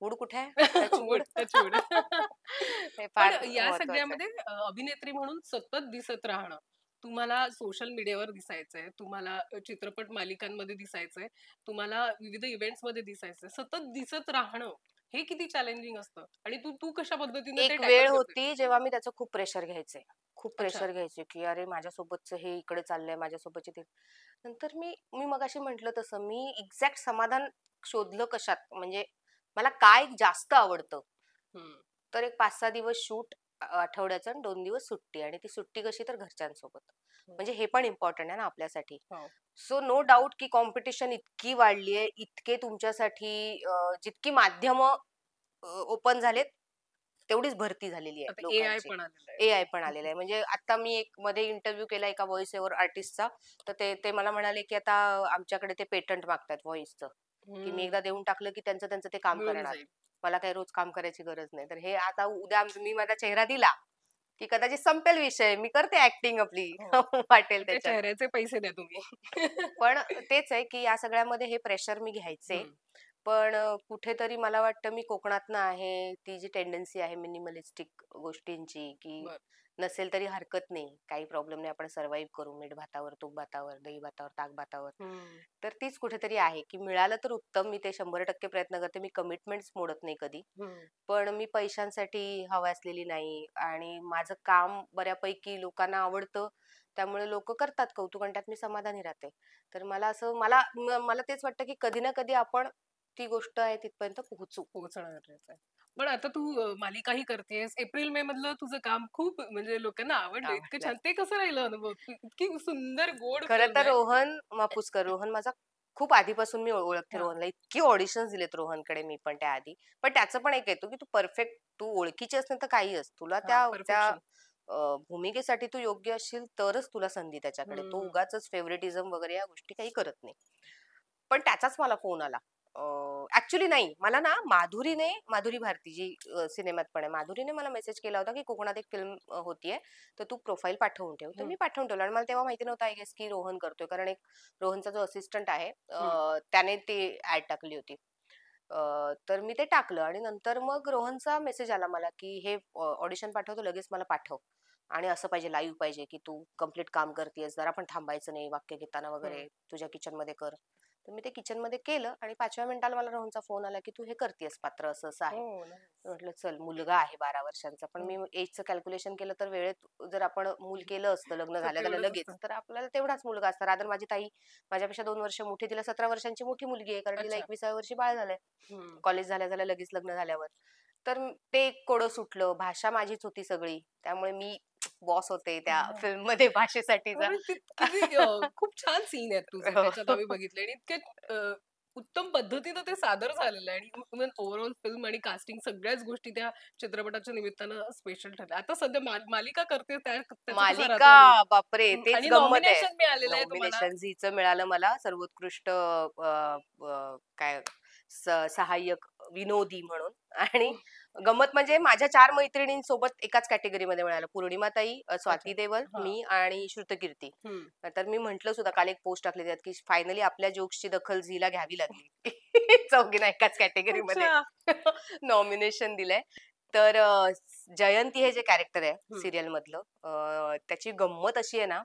वूड कुठे आहे, टचवूड. टचवूड. हे पण फार या महत्वाचं आहे. सगळ्यामध्ये अभिनेत्री म्हणून सतत दिसत राहणं, तुम्हाला सोशल मीडियावर दिसायचंय, तुम्हाला चित्रपट मालिकांमध्ये दिसायचंय, तुम्हाला विविध इव्हेंट्स मध्ये दिसायचंय, सतत दिसत राहणं हे किती चॅलेंजिंग असतं आणि तू तू कशा पद्धतीने ते एक टॅकल वेळ करते? होती जेव्हा मी त्याचं खूप प्रेशर घ्यायचे, खूप अच्छा. प्रेशर घ्यायचे की अरे माझ्यासोबतचं हे इकडे चाललंय, माझ्यासोबतचे ते. नंतर मी मी मगाशी म्हंटल तसं मी एक्झॅक्ट समाधान शोधलं कशात, म्हणजे मला काय जास्त आवडतं. हम्म. तर एक 5-6 दिवस शूट आठवड्याचं, आणि 2 दिवस सुट्टी, आणि ती सुट्टी कशी तर घरच्यांसोबत. हम्म. म्हणजे हे पण इम्पॉर्टंट आहे ना आपल्यासाठी. हो. सो नो डाऊट की कॉम्पिटिशन इतकी वाढली आहे, इतके तुमच्यासाठी जितकी माध्यमं ओपन झालेत, तेवढीच भरती झालेली आहे आता AI लोकांची. पण आलेलं आहे. एआय पण आलेलं आहे. म्हणजे आता मी एक मध्ये इंटरव्ह्यू केला एका व्हॉइस ओव्हर आर्टिस्टचा, तर ते ते मला म्हणाले की आता आमच्याकडे ते पेटंट मागतात व्हॉइसचं, की मी हम्म. एकदा देऊन टाकलं की त्यांचं त्यांचं ते काम मिळून करणार. जाईल. मला काही रोज काम करायची गरज नाही. तर हे आता उद्या मी माझा चेहरा दिला की कदाचित संपेल विषय, मी करते ऍक्टिंग आपली हो. वाटेल त्या त्याच्यात. चेहऱ्याचे पैसे द्या तुम्ही. पण तेच आहे की या सगळ्यामध्ये हे प्रेशर मी घ्यायचे. हम्म. पण कुठेतरी मला वाटतं मी कोकणातनं आहे, ती जी टेंडन्सी आहे मिनिमलिस्टिक गोष्टींची, की बर. नसेल तरी हरकत नाही, काही प्रॉब्लेम नाही, आपण सर्व्हाइव्ह करू, मीठ भातावर, तूप भातावर, दही भातावर, ताक भातावर. हम्म. तर तीच कुठेतरी आहे की मिळालं तर उत्तम, मी ते 100% प्रयत्न करते, मी कमिटमेंट्स मोडत नाही कधी. हम्म. पण मी पैशांसाठी हवा असलेली नाही, आणि माझं काम बऱ्यापैकी लोकांना आवडतं, त्यामुळे लोक करतात कौतुक, आणि त्यात मी समाधानी राहते. तर मला असं मला तेच वाटतं की कधी ना कधी आपण ती गोष्ट आहे तिथपर्यंत पोहोचू. पोहोचणं गरजेचं आहे. पण आता तू मालिकाही करतेस. एप्रिल मे मधलं तुझं काम खूप म्हणजे लोकांना आवडलं. इतकं आवडलं. छान. ते कसं राहिलं अनुभव? इतकी सुंदर गोड खरं फिल्म तर आहे. रोहन मापुसकर, रोहन माझा खूप आधीपासून मी ओळखते हां. रोहनला. इतकी ऑडिशन्स दिलेत रोहनकडे मी पण त्याआधी. पण त्याचं पण एक येतो, की तू परफेक्ट तू ओळखीची असते तर काही असं. तुला हां, त्या त्या परफेक्शन. भूमिकेसाठी तू योग्य असशील तरच तुला संधी त्याच्याकडे. तो हं. उगाचच फेव्हरेटिझम वगैरे या गोष्टी काही करत नाही. पण त्याचाच मला फोन आला. ॲक्चुअली नाही, मला ना माधुरी भारती जी सिनेमात पण आहे. माधुरीने मला मेसेज केला होता, की कोकणात एक फिल्म होतीये, तर तू प्रोफाईल पाठवून ठेव. तर हं, मी पाठवून ठेवलं आणि मला तेव्हा माहिती नव्हतं आय गेस की रोहन करतोय. कारण एक रोहनचा जो असिस्टंट आहे हं. त्याने ती ॲड टाकली होती. तर मी ते टाकलं आणि नंतर मग रोहनचा मेसेज आला मला, की हे ऑडिशन पाठवतो लगेच मला पाठव. आणि असं पाहिजे लाईव्ह पाहिजे, की तू कंप्लीट काम करतेयस. जरा पण थांबायचं नाही वाक्य घेताना हं. वगैरे. तुझ्या किचनमध्ये कर. तर मी ते किचनमध्ये केलं आणि 5व्या मिनिटाला मला रोहनचा फोन आला, की "तू हे करतेयस पात्र असं-असं आहे." ओह! नाईस. म्हटलं चल मुलगा आहे 12 वर्षांचा. पण हं. मी एजचं कॅल्क्युलेशन केलं तर वेळेत जर आपण मूल केलं असतं लग्न तर झाल्या-झाल्या तेवढंच असतं. लगेच, तर आपल्याला तेवढाच मुलगा असता. रादर माझी ताई माझ्यापेक्षा 2 वर्ष मोठी. तिला 17 वर्षांची मोठी मुलगी आहे. कारण तिला अच्छा. हं. 21व्या वर्षी बाळ झालंय. हं. कॉलेज झाल्या-झाल्या लगेच लग्न झाल्यावर. तर ते एक कोडं सुटलं. भाषा माझीच होती सगळी. त्यामुळे मी बॉस होते त्या हां. फिल्ममध्ये भाषेसाठीचा. म्हणजे किती खूप छान सीन आहेत तुझे त्याच्यात हो. आम्ही बघितले आणि इतके उत्तम पद्धतीनं ते सादर झालेलं आहे आणि इव्हन ओव्हरऑल फिल्म आणि कास्टिंग सगळ्याच गोष्टी त्या चित्रपटाच्या निमित्तानं स्पेशल ठरल्या. आता सध्या मालिका करते त्याचा कसा मालिका राहतो अनुभव? बापरे! तेच आणि गंमत आहे. नॉमिनेशन मिळालेलं आहे तुम्हाला. नॉमिनेशन झीचं मिळालं मला सर्वोत्कृष्ट काय सहाय्यक विनोदी म्हणून आणि गंमत म्हणजे माझ्या 4 मैत्रिणींसोबत एकाच कॅटेगरीमध्ये मिळालं. पूर्णिमाताई, अच्छा. स्वाती देवल, हां. मी आणि श्रुतकीर्ती. हं. तर मी म्हटलं सुद्धा काल एक पोस्ट टाकली त्यात, की फायनली आपल्या जोक्सची दखल झीला घ्यावी लागली. चौघींना एकाच कॅटेगरीमध्ये अच्छा. नॉमिनेशन दिलंय. तर जयंती हे जे कॅरेक्टर आहे हं. सीरियल मधलं त्याची गंमत अशी आहे ना,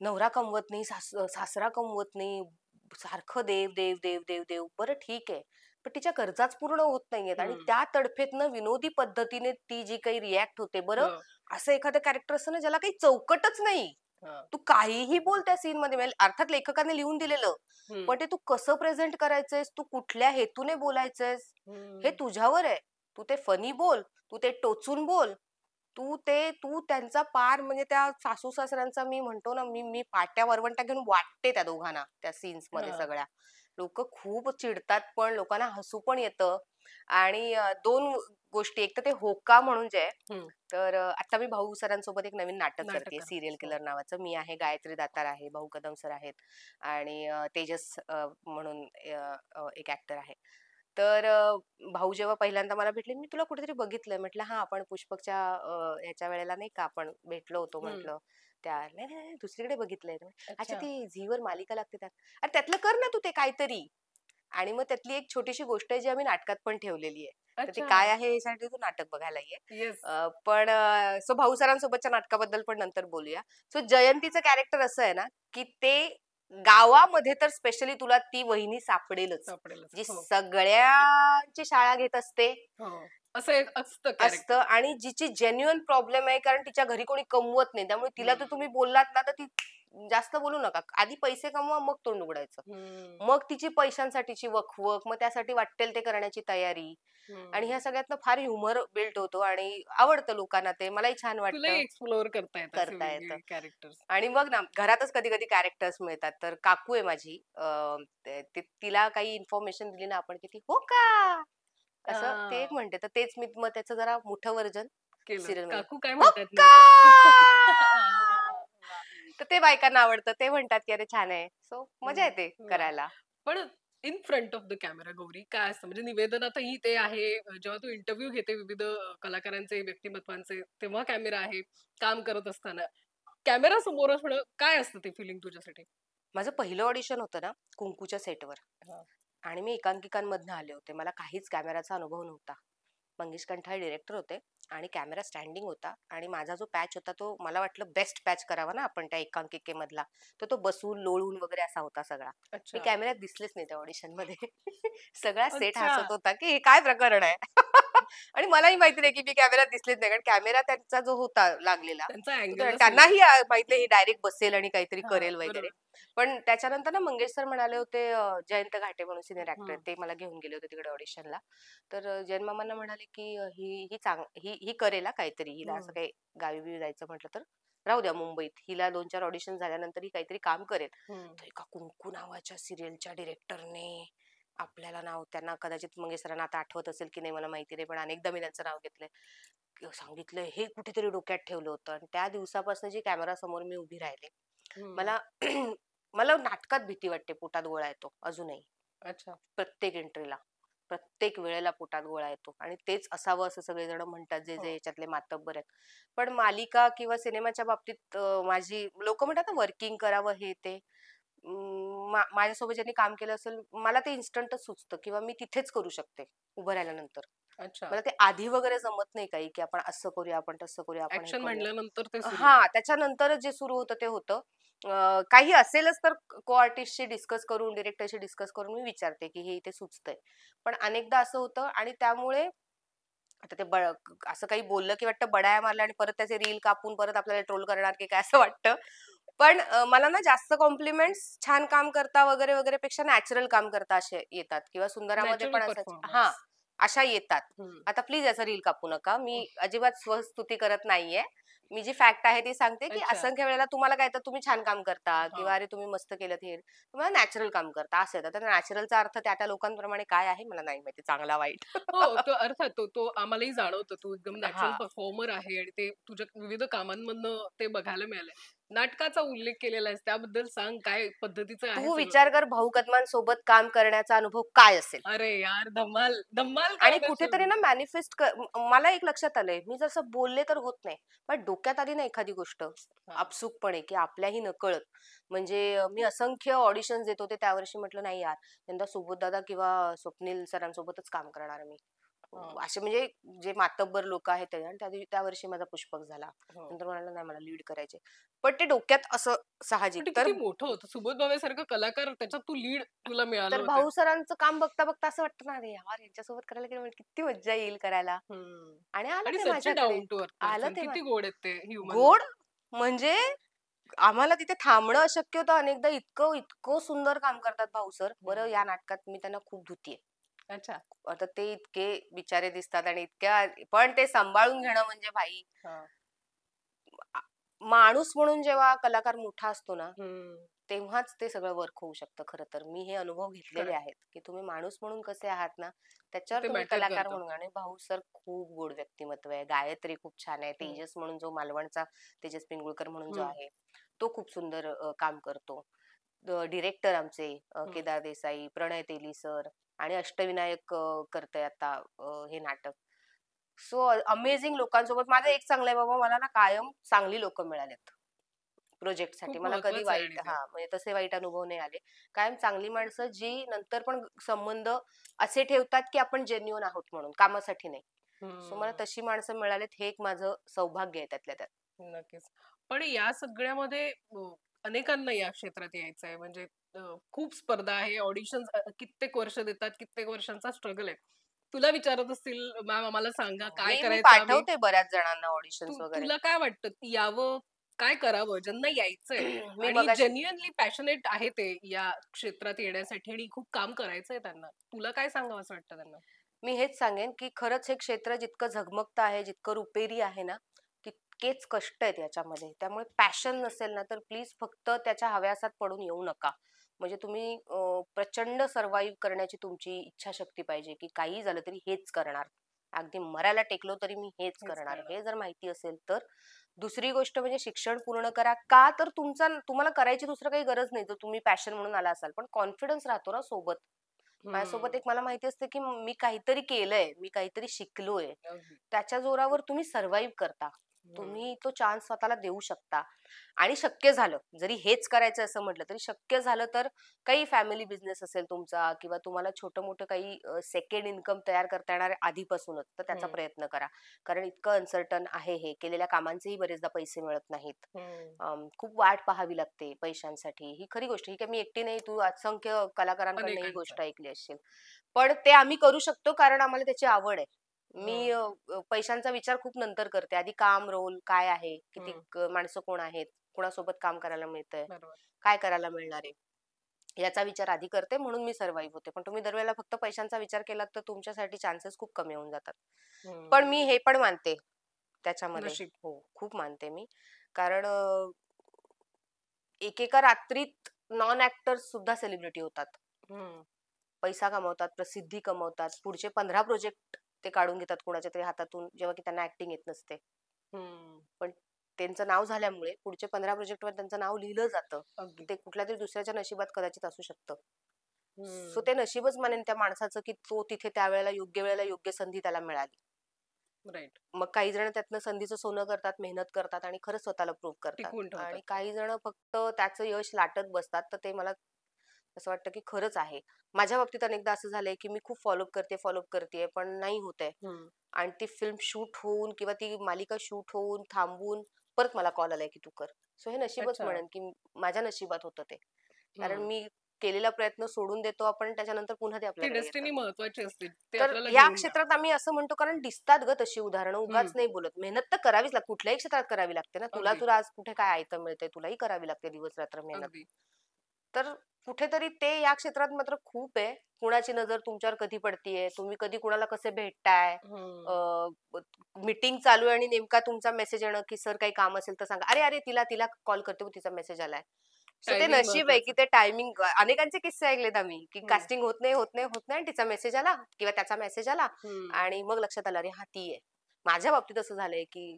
नवरा कमवत नाही, सासरा कमवत नाही. सारखं देव, देव, देव, देव, देव. बरं ठीक आहे. पण तिच्या गरजाच पूर्ण होत नाहीयेत आणि हं. त्या तडफेतनं विनोदी पद्धतीने ती जी काही रिएक्ट होते. बरं हं. असं एखादं कॅरेक्टर असतं ना ज्याला काही चौकटच नाही. हां. तू काहीही बोल त्या सीनमध्ये म्हणजे अर्थात लेखकाने लिहून दिलेलं. हं. पण ते तू कसं प्रेझेंट करायचंयस, तू कुठल्या हेतूने बोलायचंयस, हे हं. तुझ्यावर आहे. तू ते फनी बोल, तू ते टोचून बोल. तू त्यांचा पार म्हणजे त्या सासू-सासऱ्यांचा मी म्हणतो ना, मी मी पाट्या वरवंटा घेऊन वाटते त्या दोघांना, त्या सीन्समध्ये हां. सगळ्या. लोकं खूप चिडतात पण, लोकांना हसू पण येतं आणि 2 गोष्टी. एक तर ते होका म्हणून जे आहे, हं. तर आता मी भाऊ सरांसोबत एक नवीन नाटक नाटक करतेय, सीरियल करतेस. हो. किलर नावाचं. मी आहे, गायत्री दातार आहे, भाऊ कदम सर आहेत आणि तेजस म्हणून एक ॲक्टर आहे. तर भाऊ जेव्हा पहिल्यांदा मला भेटले, "मी तुला कुठेतरी बघितलंय." म्हटलं, "हां, आपण पुष्पकच्या ह्याच्या वेळेला नाही का आपण भेटलो होतो." हं. म्हटलं. त्या "नाही, नाही, नाही, दुसरीकडे बघितलंय." "अच्छा, अच्छा. ती झीवर मालिका लागते त्यात." "अरे त्यातलं कर ना तू ते काहीतरी." आणि मग त्यातली एक छोटीशी गोष्ट आहे जी आम्ही नाटकात पण ठेवलेली आहे. तर ती अच्छा. काय आहे यासाठी तू नाटक बघायला ये. येस. पण सो भाऊ सरांसोबतच्या नाटकाबद्दल पण नंतर बोलूया. सो जयंतीचं कॅरेक्टर असं आहे ना, की ते गावामध्ये तर स्पेशली तुला ती वहिनी सापडेलच. सापडेलच. जी हो. सगळ्यांची शाळा घेत असते. हो. असं एक असतं असतं कॅरेक्टर. आणि जिची जेन्युइन प्रॉब्लेम आहे कारण तिच्या घरी कोणी कमवत नाही. त्यामुळे तिला तर हं. तुम्ही बोललात ना, तर ती जास्त बोलू नका. आधी पैसे कमवा, मग तोंड उघडायचं. हं. मग तिची पैशांसाठीची वकवक, मग त्यासाठी वाट्टेल ते करण्याची तयारी आणि ह्या हं. सगळ्यातनं फार ह्युमर बिल्ड होतो आणि आवडतं लोकांना ते. मलाही छान तुलाही वाटतं, एक्सप्लोर करता येतात असे करता येतं. वेगवेगळे कॅरेक्टर्स. आणि मग ना घरातच कधी-कधी कॅरेक्टर्स मिळतात. तर काकू आहे माझी तिला काही इन्फॉर्मेशन दिली ना आपण, की ती "हो का?" असं ते एक हां. म्हणते. तर तेच मी मग त्याचं जरा मोठं व्हर्जन केलं. सीरियलमध्ये. काकू काय "हो म्हणतात का?" मग? हां. वाह! तर ते बायकांना आवडतं. ते म्हणतात, की "अरे छान आहे." सो मजा हं. येते वाह! करायला. पण in front of the camera Gauri काय असतं? म्हणजे निवेदनातही ते आहे. जेव्हा तू इंटरव्ह्यू घेते विविध कलाकारांचे, व्यक्तिमत्वांचे, तेव्हा कॅमेरा आहे. काम करत असताना. कॅमेरा समोर असणं काय असतं ते फिलिंग तुझ्यासाठी? माझं पहिलं ऑडिशन होतं ना, कुंकूच्या सेटवर हां. आणि मी एकांकिकांमधनं आले होते. मला काहीच कॅमेराचा अनुभव नव्हता. मंगेश कंठाळे डायरेक्टर होते आणि कॅमेरा स्टँडिंग होता आणि माझा जो पॅच होता तो मला वाटलं बेस्ट पॅच करावा ना आपण त्या एकांकिकेमधला. तर तो बसून, लोळून वगैरे असा होता सगळा. मी अच्छा. कॅमेऱ्यात दिसलेच नाही त्या ऑडिशनमध्ये. सगळा सेट अच्छा. हसत होता, की हे काय प्रकरण आहे? आणि मलाही माहिती नाही की मी कॅमेरात दिसलेच नाही, कारण कॅमेरा त्यांचा जो होता लागलेला त्यांचा तो अँगलच त्यांनाही माहित नाही, डायरेक्ट बसेल आणि काहीतरी करेल वगैरे. बरोबर. पण त्याच्यानंतर ना मंगेश सर म्हणाले होते, जयंत घाटे म्हणून सिनियर ऍक्टर, हं, ते मला घेऊन गेले होते तिकडे ऑडिशनला. तर जयंत मामांना म्हणाले की ही ही चांग ही ही करेल हा काहीतरी, हिला असं हं, काही गावी बिवी जायचं म्हटलं तर राहू द्या मुंबईत, हिला 2-4 ऑडिशन झाल्यानंतर ही काहीतरी काम करेल. हं. तर एका कुंकू नावाच्या सिरियलच्या डिरेक्टरने आपल्याला नाव, त्यांना कदाचित मंगेश सरांना आता आठवत असेल की नाही मला माहिती नाही, पण अनेकदा मी त्यांचं नाव घेतलंय, सांगितलंय, हे कुठेतरी डोक्यात ठेवलं होतं. आणि त्या दिवसापासून जी कॅमेरा समोर मी उभी राहिले, हं. मला मला नाटकात भीती वाटते, पोटात गोळा येतो अजूनही. अच्छा. प्रत्येक एंट्रीला, प्रत्येक वेळेला पोटात गोळा येतो, आणि तेच असावं असं सगळेजण म्हणतात, जे जे हो. याच्यातले मातब्बर आहेत. पण मालिका किंवा सिनेमाच्या बाबतीत माझी लोक म्हणतात ना वर्किंग करावं हे ते, माझ्यासोबत ज्यांनी काम केलं असेल, मला ते इन्स्टंटच सुचतं किंवा मी तिथेच करू शकते उभं राहिल्यानंतर. अच्छा. मला ते आधी वगैरे जमत नाही काही, की आपण असं करूया, आपण तसं करूया, आपण हे ॲक्शन करूया. म्हणल्यानंतर ते सुरू. हा, त्याच्यानंतरच जे सुरू होतं ते होतं. काही असेलच तर को आर्टिस्टशी डिस्कस करून, डिरेक्टरशी डिस्कस करून मी विचारते की हे इथे सुचतंय. पण अनेकदा असं होतं, आणि त्यामुळे आता ते असं काही बोललं की वाटतं बडाया मारल्या आणि परत त्याचे रील कापून परत आपल्याला ट्रोल करणार की काय असं वाटतं. पण मला ना जास्त कॉम्प्लिमेंट्स छान काम करता वगैरे वगैरे पेक्षा नॅचरल काम करता असे येतात, किंवा सुंदरामध्ये नॅचरल पण असंच, हा, परफॉर्मन्स. अशा येतात. हं. आता प्लीज याचा रील कापू नका, मी अजिबात स्वस्तुती करत नाहीये. मी जी फॅक्ट आहे ती सांगते, की अच्छा. असंख्य वेळेला तुम्हाला काय तर तुम्ही छान काम करता हां. किंवा अरे तुम्ही मस्त केलं हे, तुम्हाला नॅचरल काम करता असं येतं. तर नॅचरलचा अर्थ त्या त्या लोकांप्रमाणे काय आहे मला नाही माहिती, चांगला वाईट. हो, तो अर्थात तो तो आम्हालाही जाणवतं. तू एकदम हा, नॅचरल परफॉर्मर आहे आणि ते तुझ्या विविध कामांमधनं ते बघायला मिळालंय. नाटकाचा उल्लेख केलेला आहेस, त्याबद्दल सांग काय पद्धतीचं आहे तू सगळं? विचार कर, भाऊ कदमां सोबत काम करण्याचा अनुभव काय असेल. अरे यार धमाल, धमाल आणि करत कुठेतरी असेल. ना मॅनिफेस्ट, मला एक लक्षात आलंय, मी जसं बोलले तर होत नाही, पण डोक्यात आली ना एखादी गोष्ट हां. आपसुकपणे, की आपल्याही नकळत, म्हणजे मी असंख्य ऑडिशन्स देत होते त्यावर्षी, म्हटलं नाही यार, यंदा सुबोध दादा किंवा स्वप्नील सरांसोबतच काम करणार मी. हां. असे म्हणजे जे मातब्बर लोक आहेत ते, आणि त्या वर्षी माझा पुष्पक झाला. हो. नंतर म्हणाला नाही मला लीड करायचे, पण ते डोक्यात असं पण साहजिक. ते किती मोठं होतं. सुबोध भावेसारखं कलाकार त्याच्यात तू लीड तुला मिळालं तर होतं. भाऊ सरांचं काम बघता बघता असं वाटतं ना, अरे यार यांच्यासोबत करायला गेलं म्हणजे किती मज्जा येईल करायला. हं. आणि आलं आणि ते सच्ची माझ्याकडे. डाउन टू अर्थ आलं पर्सन. ते किती गोड आहेत ते ह्युमनली. गोड, म्हणजे आम्हाला तिथे थांबणं अशक्य होतं अनेकदा, इतकं इतकं सुंदर काम करतात भाऊ सर. बरं, हं. या नाटकात मी त्यांना खूप धुतीये. अच्छा. आता ते इतके बिचारे दिसतात, आणि इतक्या, पण ते सांभाळून घेणं म्हणजे भाई, हां. आ- माणूस म्हणून जेव्हा कलाकार मोठा असतो ना, हं. तेव्हाच ते सगळं वर्क होऊ शकतं. खरं तर मी हे अनुभव घेतलेले खरंय. आहेत, की तुम्ही माणूस म्हणून कसे आहात ना, त्याच्यावर ते तुम्ही मॅटर कलाकार करतं. म्हणून. आणि भाऊ सर खूप गोड व्यक्तिमत्व आहे, गायत्री खूप छान आहे, हं. तेजस म्हणून जो मालवणचा, तेजस पिंगुळकर म्हणून जो हं. आहे, तो खूप सुंदर काम करतो. डिरेक्टर आमचे हं. केदार देसाई, प्रणय तेली सर, आणि अष्टविनायक करतंय आता हे नाटक. सो अमेझिंग लोकांसोबत माझं एक चांगलं आहे बाबा, मला ना कायम चांगली लोक मिळालेत प्रोजेक्टसाठी. खूप मला कधी महत्वाचं आहे आणि वाईट, ते. हा, म्हणजे तसे वाईट अनुभव नाही आले. कायम चांगली माणसं, जी नंतर पण संबंध असे ठेवतात की आपण जेन्युइन आहोत म्हणून, कामासाठी नाही. सो मला हं. तशी माणसं मिळालेत, हे एक माझं सौभाग्य आहे त्यातल्या त्यात. नक्कीच. पण या सगळ्यामध्ये अनेकांना या क्षेत्रात यायचंय म्हणजे खूप स्पर्धा आहे. ऑडिशन्स कित्येक वर्ष देतात, कित्येक वर्षांचा स्ट्रगल आहे. तुला विचारत असतील, "मॅम आम्हाला सांगा काय मी करायचं आम्ही?" पाठवते बऱ्याच जणांना ऑडिशन्स वगैरे. तुला काय वाटतं यावं, काय करावं ज्यांना यायचंय मी आणि मगाशी, जेन्युइनली पॅशनेट आहे ते या क्षेत्रात येण्यासाठी आणि खूप काम करायचंय त्यांना. तुला काय सांगावसं वाटतं त्यांना? मी हेच सांगेन की खरंच हे क्षेत्र जितकं झगमगतं आहे, जितकं रुपेरी आहे ना, तितकेच कष्ट आहेत याच्यामध्ये. त्यामुळे पॅशन नसेल ना, तर प्लीज फक्त त्याच्या हव्यासात पडून येऊ नका. म्हणजे तुम्ही प्रचंड सर्व्हाइव्ह करण्याची तुमची इच्छाशक्ती पाहिजे, की काही झालं तरी हेच करणार. अगदी मरायला टेकलो तरी मी हेच हेच करणार. करणार. हे जर माहिती असेल तर. दुसरी गोष्ट म्हणजे शिक्षण पूर्ण करा. का तर तुम्हाला करायची दुसरं काही गरज नाही, जर तुम्ही पॅशन म्हणून आला असाल. पण कॉन्फिडन्स राहतो ना सोबत. माझ्यासोबत हं. एक मला माहिती असते, की मी काहीतरी केलंय, मी काहीतरी शिकलोय. अगदी. त्याच्या जोरावर तुम्ही सर्व्हाइव्ह करता. हं. तुम्ही तो चान्स स्वतःला देऊ शकता. आणि शक्य झालं, जरी हेच करायचं असं म्हटलं, तरी शक्य झालं तर काही फॅमिली बिझनेस असेल तुमचा, किंवा तुम्हाला छोटं-मोठं काही सेकंड इन्कम तयार करता येणार आहे आधीपासूनच, तर त्याचा हं. प्रयत्न करा. कारण इतकं अनसर्टन आहे हे. केलेल्या कामांचेही बरेचदा पैसे मिळत नाहीत. हं. खूप वाट पाहावी लागते पैशांसाठी. ही खरी गोष्ट. ही काय मी एकटी नाही, तू असंख्य कलाकारांकडनं ही अनेकांचं. गोष्ट ऐकली असेल. पण ते आम्ही करू शकतो, कारण आम्हाला त्याची आवड आहे. मी पैशांचा विचार खूप नंतर करते. आधी काम, रोल काय आहे, किती माणसं कोण आहेत, कोणासोबत काम करायला मिळतंय, बरोबर. काय करायला मिळणार आहे, याचा विचार आधी करते, म्हणून मी सर्व्हाइव्ह होते. पण तुम्ही दरवेळेला फक्त पैशांचा विचार केलात तर तुमच्यासाठी चान्सेस खूप कमी होऊन जातात. पण मी हे पण मानते त्याच्यामध्ये, नशीब. हो खूप मानते मी. कारण एकेका रात्रीत नॉन ऍक्टर्स सुद्धा सेलिब्रिटी होतात, हम्म. पैसा कमवतात, प्रसिद्धी कमवतात, पुढचे 15 प्रोजेक्ट ते काढून घेतात कोणाच्या तरी हातातून, जेव्हा की त्यांना ऍक्टिंग येत नसते. हम्म. पण त्यांचं नाव झाल्यामुळे पुढचे 15 प्रोजेक्टवर त्यांचं नाव लिहिलं जातं. अगदी. ते कुठल्या तरी दुसऱ्याच्या नशिबात कदाचित असू शकतं. सो हम्म. ते नशीबच मानेन त्या माणसाचं, की तो तिथे त्यावेळेला योग्य वेळेला योग्य संधी त्याला मिळाली. राईट. मग काही जण त्यातनं संधीचं सोनं करतात, मेहनत करतात आणि खरंच स्वतःला प्रूव्ह करतात. टिकवून ठेवतात आणि ते. काही जण फक्त त्याचं यश लाटत बसतात. तर ते मला असं वाटतं की खरंच आहे. माझ्या बाबतीत अनेकदा असं झालंय की मी खूप फॉलोअप करतेय पण नाही होत आहे. हम्म. आणि ती फिल्म शूट होऊन किंवा ती मालिका शूट होऊन थांबून परत मला कॉल आलाय की तू कर. सो हे नशीबच अच्छा. म्हणेन की माझ्या नशिबात होतं ते. कारण हम्म. मी केलेला प्रयत्न सोडून देतो आपण, त्याच्यानंतर पुन्हा ते ती आपल्याकडे येतं. डेस्टिनी महत्वाची असते, ते तर आपल्याला ह्या घेऊन जावं. क्षेत्रात आम्ही असं म्हणतो, कारण दिसतात ग तशी उदाहरणं, हम्म. उगाच नाही बोलत. मेहनत तर करावीच लागते, कुठल्याही क्षेत्रात करावी लागते ना. तुला अगदी. तुला आज कुठे काय आयतं मिळतंय, तुलाही करावी लागते दिवस रात्र मेहनत. अगदी. तर कुठेतरी ते या क्षेत्रात मात्र खूप आहे. कुणाची नजर तुमच्यावर कधी पडतीये, तुम्ही कधी कुणाला कसे भेटताय, हम्म. मीटिंग चालू आहे आणि नेमका तुमचा मेसेज येणं की सर काही काम असेल तर सांगा. अरे अरे तिला तिला कॉल करते, तिचा मेसेज आलाय. सो ते टायमिंग नशीब आहे की महत्वाचं. ते टायमिंग. अनेकांचे किस्से ऐकलेत आम्ही की हम्म. कास्टिंग होत नाही आणि तिचा मेसेज आला किंवा त्याचा मेसेज आला हम्म. आणि मग लक्षात आलं अरे हा ती आहे. माझ्या बाबतीत असं झालंय की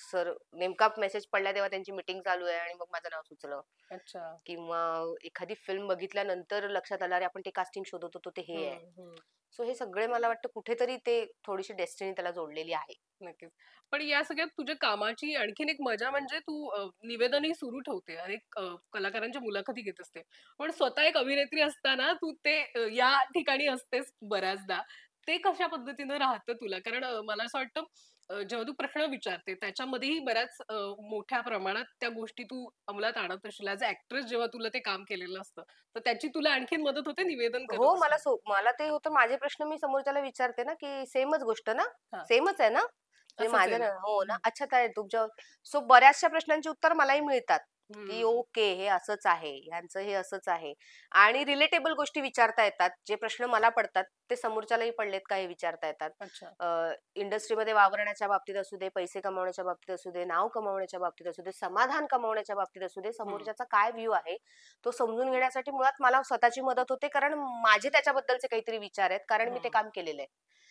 सर नेमका मेसेज पडला तेव्हा त्यांची मीटिंग चालू आहे आणि मग माझं नाव सुचलं. अच्छा. किंवा एखादी फिल्म बघितल्यानंतर लक्षात आलं अरे आपण ते कास्टिंग शोधत होतो ते हे आहे. हम्म. हम्म. सो हे सगळे मला वाटतं कुठेतरी ते थोडीशी डेस्टिनी त्याला जोडलेली आहे. नक्कीच. पण या सगळ्यात तुझ्या कामाची आणखीन एक मजा म्हणजे तू निवेदनही सुरू ठेवते. अनेक कलाकारांच्या मुलाखती घेत असते. पण स्वतः एक अभिनेत्री असताना तू ते या ठिकाणी असतेस बऱ्याचदा. ते कशा पद्धतीनं राहतं तुला? कारण मला असं वाटतं जेव्हा तू प्रश्न विचारते त्याच्यामध्येही बऱ्याच मोठ्या प्रमाणात त्या गोष्टी तू अंमलात आणत असशील. ॲज अ ॲक्ट्रेस जेव्हा तुला ते काम केलेलं असतं, तर त्याची तुला आणखीन मदत होते निवेदन करत हो, असताना. मला ते होतं, माझे प्रश्न मी समोरच्याला विचारते ना, की सेमच गोष्ट ना? हां. सेमच आहे ना? म्हणजे असंच आहे माझं ना? ना, हो ना? हं. अच्छा काय तुमच्या. सो बऱ्याचशा प्रश्नांची उत्तर मलाही मिळतात, की हं. ओके हे असंच आहे, ह्यांचं हे असंच आहे. आणि रिलेटेबल गोष्टी विचारता येतात. जे प्रश्न मला पडतात, ते समोरच्यालाही पडलेत का हे विचारता येतात. अच्छा. इंडस्ट्रीमध्ये वावरण्याच्या बाबतीत असू दे, पैसे कमावण्याच्या बाबतीत असू दे, नाव कमावण्याच्या बाबतीत असू दे, समाधान कमावण्याच्या बाबतीत असू दे, हं. समोरच्याचा काय व्ह्यू आहे, तो समजून घेण्यासाठी मुळात मला स्वतःची मदत होते. कारण माझे त्याच्याबद्दलचे काहीतरी विचार आहेत, कारण मी ते हं. काम केलेलं आहे.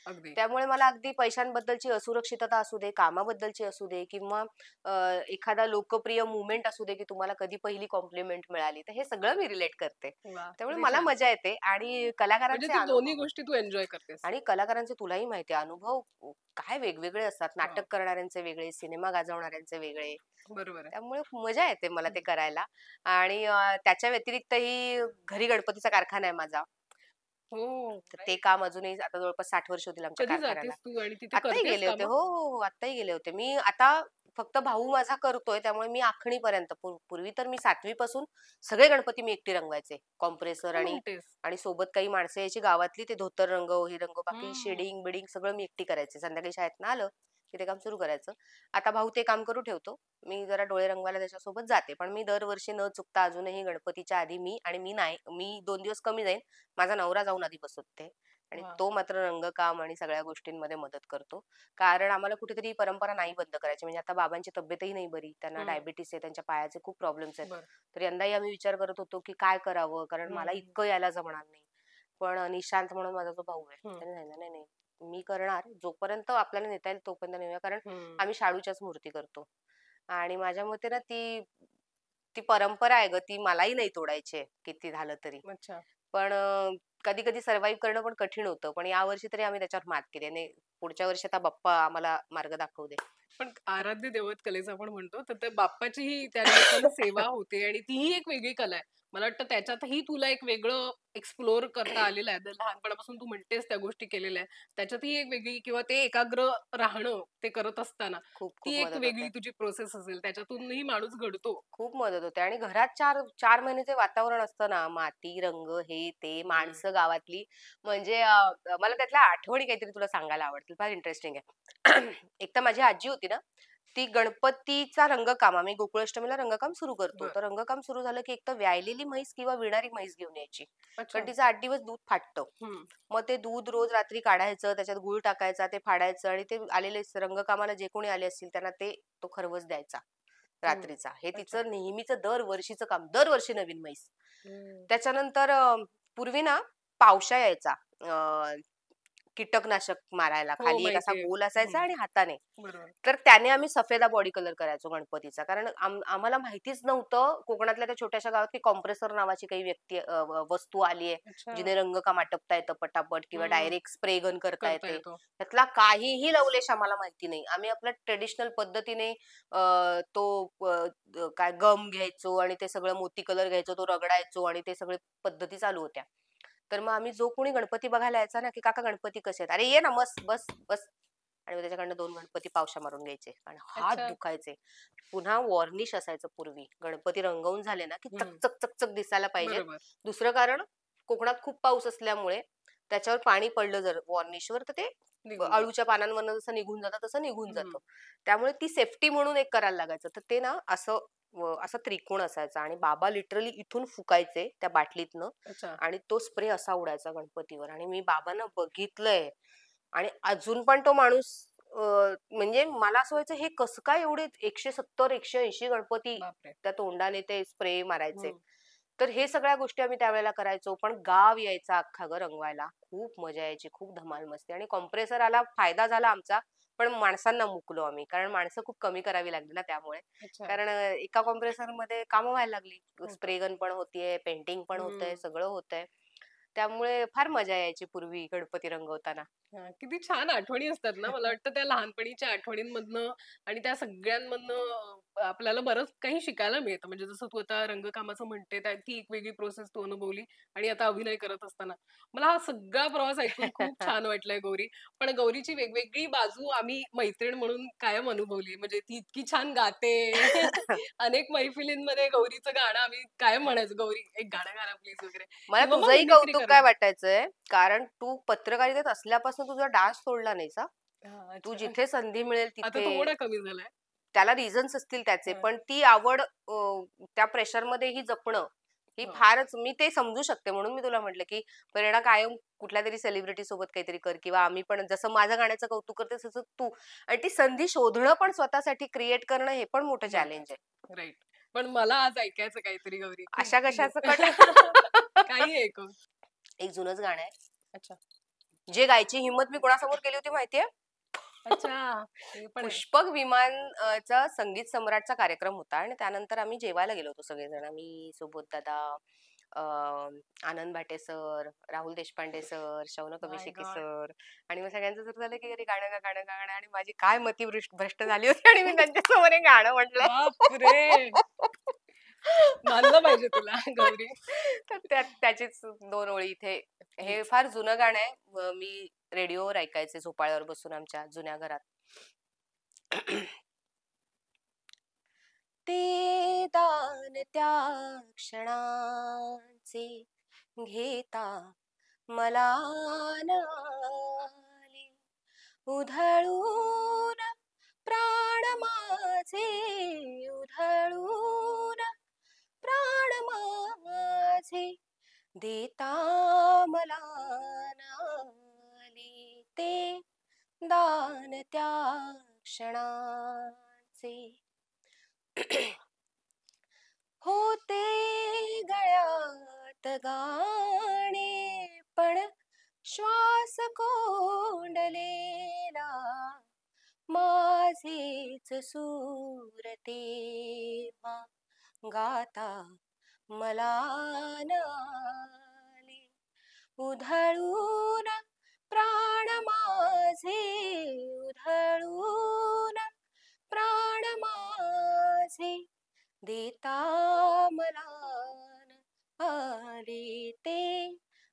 अगदी. त्यामुळे मला अगदी पैशांबद्दलची असुरक्षितता असू दे, कामाबद्दलची असू दे किंवा अ, एखादा लोकप्रिय मुवमेंट असू दे, की तुम्हाला कधी पहिली कॉम्प्लिमेंट मिळाली, तर हे सगळं मी रिलेट करते. वाह! त्यामुळे किती मला छान. मजा येते आणि म्हणजे कलाकारांचे ती दोन्ही अनुभव. गोष्टी तू एन्जॉय करतेस. आणि कलाकारांचे तुलाही माहिती आहे अनुभव काय वेगवेगळे असतात. हां. नाटक करणाऱ्यांचे वेगळे, सिनेमा गाजवणाऱ्यांचे वेगळे. बरोबर आहे. त्यामुळे मजा येते मला ते हं. करायला. आणि त्याच्या व्यतिरिक्तही घरी गणपतीचा कारखाना आहे माझा. हो, तर ते राईट. काम अजूनही आता जवळपास 60 वर्ष होतील आमच्या कधी कारखान्याला. जातेस तू आणि तिथे आत्ताही करतेस गेले होते. कामं? हो, हो, हो. आत्ताही गेले होते. मी आता फक्त भाऊ माझा करतोय त्यामुळे मी आखणीपर्यंत. पूर्वी तर मी 7वी पासून सगळे गणपती मी एकटी रंगवायचे. कॉम्प्रेसर काय आणि म्हणतेस? आणि सोबत काही माणसं यायची गावातली, ते धोतर रंगव, हे रंगव, बाकी हं. शेडिंग बिडिंग सगळं मी एकटी करायचे. संध्याकाळी शाळेतनं आलं की ते काम सुरू करायचं. आता भाऊ ते काम करू ठेवतो. मी जरा डोळे रंगवायला त्याच्यासोबत जाते. पण मी दरवर्षी न चुकता अजूनही गणपतीच्या आधी मी नाही, मी 2 दिवस कमी जाईन. माझा नवरा जाऊन आधी बसवते. आणि वाह! तो मात्र रंगकाम आणि सगळ्या गोष्टींमध्ये मदत करतो. कारण आम्हाला कुठेतरी ही परंपरा नाही बंद करायची. म्हणजे आता बाबांची तब्येतही नाही बरी. त्यांना हं. डायबिटीस आहे, त्यांच्या पायाचे खूप प्रॉब्लेम्स आहेत. बरं. तर यंदाही आम्ही विचार करत होतो, की काय करावं? कारण हं, मला हं, इतकं यायला जमणार नाही. पण निशांत म्हणून माझा जो भाऊ आहे, हं. त्याने सांगितलं, "नाही, नाही, मी करणार. जोपर्यंत आपल्याला नेता येईल तोपर्यंत नेऊया." कारण हं. आम्ही शाडूच्याच मूर्ती करतो. आणि माझ्या मते ना ती ती परंपरा आहे गं, ती मलाही नाही तोडायची आहे, किती झालं तरी. अच्छा. पण कधी-कधी सर्व्हाइव्ह करणं पण कठीण होतं. पण यावर्षी तरी आम्ही त्याच्यावर मात केली आणि पुढच्या वर्षी आता बाप्पा आम्हाला मार्ग दाखवू दे. पण आराध्य दैवत कलेचं आपण म्हणतो, तर त्या बाप्पाचीही त्या निमित्तानं सेवा होते आणि तीही एक वेगळी कला आहे. मला वाटतं त्याच्यातही तुला एक वेगळं एक्सप्लोर करता आलेलं आहे. लहानपणापासून तू म्हणतेस त्या गोष्टी केलेल्या आहेत. त्याच्यातही एक वेगळी किंवा ते एकाग्र राहणं ते करत असताना, खूप ती खूप एक मदत वेगळी होते. तुझी प्रोसेस असेल. त्याच्यातूनही माणूस घडतो. खूप मदत होते आणि घरात 4 महिने वातावरण असतं ना, माती, रंग, हे ते, हं. माणसं गावातली. म्हणजे मला त्यातल्या आठवणी काहीतरी तुला सांगायला आवडतात. सांगतील, फार इंटरेस्टिंग आहे. एक तर माझी आजी होती ना, ती गणपतीचा रंगकाम आम्ही गोकुळाष्टमीला रंगकाम सुरू करतो. बर. तर रंगकाम सुरू झालं की एक तर व्यायलेली म्हैस किंवा विणारी म्हैस घेऊन यायची. अच्छा. कारण तिचं 8 दिवस दूध फाटतं. हम्म. मग ते दूध रोज रात्री काढायचं, त्याच्यात गूळ टाकायचा, ते फाडायचं आणि ते आलेले रंगकामाला जे कोणी आले असतील त्यांना तो खरवस द्यायचा हम्म. रात्रीचा. हे अच्छा. तिचं नेहमीचं दरवर्षीचं काम. दरवर्षी नवीन म्हैस. हम्म. त्याच्यानंतर पूर्वी ना पावशा यायचा. कीटकनाशक मारायला. हो, खाली एक असा माहितीये. गोल असायचा आणि हाताने. बरोबर. तर त्याने आम्ही सफेदा बॉडी कलर करायचो गणपतीचा. कारण आम्हाला माहितीच नव्हतं कोकणातल्या त्या छोट्याशा गावात की कॉम्प्रेसर नावाची काही वस्तू आली आहे, अच्छा. जिने रंगकाम आटपता येतं पटापट किंवा हम्म. डायरेक्ट स्प्रे गन करता करता येते. येतो. त्यातला काहीही लवलेश आम्हाला माहिती नाही. आम्ही आपल्या ट्रेडिशनल पद्धतीने तो काय गम घ्यायचो आणि ते सगळं मोती कलर घ्यायचो, तो रगडायचो आणि ते सगळे पद्धती चालू होत्या. तर मग आम्ही जो कोणी गणपती बघायला यायचा ना, की "काका गणपती कसे आहेत?" "अरे ये ना, बस, बस, बस." आणि मग त्याच्याकडनं 2 गणपती पावशा मारून घ्यायचे आणि हात अच्छा. दुखायचे. पुन्हा वॉर्निश असायचं पूर्वी. गणपती रंगवून झाले ना, की हम्म. चकचक, चकचक दिसायला पाहिजेत. बरोबर. दुसरं कारण कोकणात खूप पाऊस असल्यामुळे त्याच्यावर पाणी पडलं जर वॉर्निशवर तर ते निघून जात. अळूच्या पानांवरनं जसं निघून जातं तसं निघून हम्म. जातं. त्यामुळे ती सेफ्टी म्हणून एक करायला लागायचं. तर ते ना असं त्रिकोण असायचा आणि बाबा लिटरली इथून फुकायचे त्या बाटलीतनं अच्छा. आणि तो स्प्रे असा उडायचा गणपतीवर आणि मी बाबांना बघितलंय आणि अजून पण तो माणूस म्हणजे मला असं व्हायचं हे कसं काय एवढे 170 180 गणपती बापरे. त्या तोंडाने ते स्प्रे मारायचे. हम्म. तर हे सगळ्या गोष्टी आम्ही त्यावेळेला करायचो. पण गाव यायचा अख्खा ग रंगवायला. खूप मजा यायची, खूप धमाल मस्ती आणि कॉम्प्रेसर आला फायदा झाला आमचा. पण माणसांना मुकलो आम्ही. कारण माणसं खूप कमी करावी लागली ना त्यामुळे. अच्छा. कारण एका कॉम्प्रेसरमध्ये कामं व्हायला लागली. होतं. स्प्रे गन पण होतीये, पेंटिंग पण होतंय, हम्म. सगळं होतंय. त्यामुळे फार मजा यायची पूर्वी गणपती रंगवताना. हां, किती छान आठवणी असतात ना. मला वाटतं त्या लहानपणीच्या आठवणींमधनं आणि त्या सगळ्यांमधनं आपल्याला बरंच काही शिकायला मिळतं. म्हणजे जसं तू आता रंगकामाचं म्हणते, ती एक वेगळी प्रोसेस तू अनुभवली आणि आता अभिनय करत असताना. मला हा सगळा प्रवास ऐकून खूप छान वाटलंय गौरी. पण गौरीची वेगवेगळी बाजू आम्ही मैत्रीण म्हणून कायम अनुभवली. म्हणजे ती इतकी छान गाते. अनेक मैफिलींमध्ये गौरीचं गाणं आम्ही कायम म्हणायचो, "गौरी एक गाणं गा ना प्लीज" वगैरे मला किंवा मग तुझंही मिमिक्री कौतुक काय करणं. वाटायचंय, कारण तू पत्रकारितेत असल्यापासून तुझा डान्स सोडला नाहीस हां. हां, तू अच्छा. जिथे संधी मिळेल आता तिथे थोडा कमी झालाय. त्याला रिझन्स असतील त्याचे, हां, पण ती आवड त्या प्रेशरमध्येही जपणं, ही हो. फारच मी ते समजू शकते. म्हणून मी तुला म्हटलं, की प्रेरणा कायम कुठल्यातरी सेलिब्रिटी सोबत काहीतरी कर किंवा आम्ही पण जसं माझं गाण्याचं कौतुक करते तसं तू. आणि ती संधी शोधणं पण स्वतःसाठी क्रिएट करणं हे पण मोठं चॅलेंज आहे. राइट. पण मला आज ऐकायचं काहीतरी गौरी. खूप अशा कशाचं कट काही ऐकून. एक जुनंच गाणं आहे. अच्छा. जे गायची हिंमत मी कोणासमोर केली होती माहितीये? अच्छा. हे पण आहे. पुष्पक विमान चा संगीत सम्राटचा कार्यक्रम होता आणि त्यानंतर आम्ही जेवायला गेलो होतो सगळेजण. मी, सुबोध दादा, आनंद भाटे सर, राहुल देशपांडे सर, शौनक माय अभिषेकी गॉड! सर आणि मग सगळ्यांचं सुरू झालं की "अरे गाणं गा, गाणं गा" गाणं आणि माझी काय मती भ्रष्ट झाली होती आणि मी त्यांच्यासमोर हे गाणं म्हटलं. बापरे! मानलं पाहिजे तुला गौरी. तर त्याचीच 2 ओळी इथे. हे फार जुनं गाणं आहे. मी रेडिओवर ऐकायचे झोपाळ्यावर बसून आमच्या जुन्या घरात. ते दान त्या क्षणाचे घेता मला न आले उधळून प्राण माझे उधळून प्राण माझे देता मला न आले ते दान त्या क्षणाचे होते गळ्यात गाणे पण श्वास कोंडलेला माझेच सूर तेव्हा गाता मला न आले उधळून प्राण माझे उधळून प्राण माझे देता मला न आले ते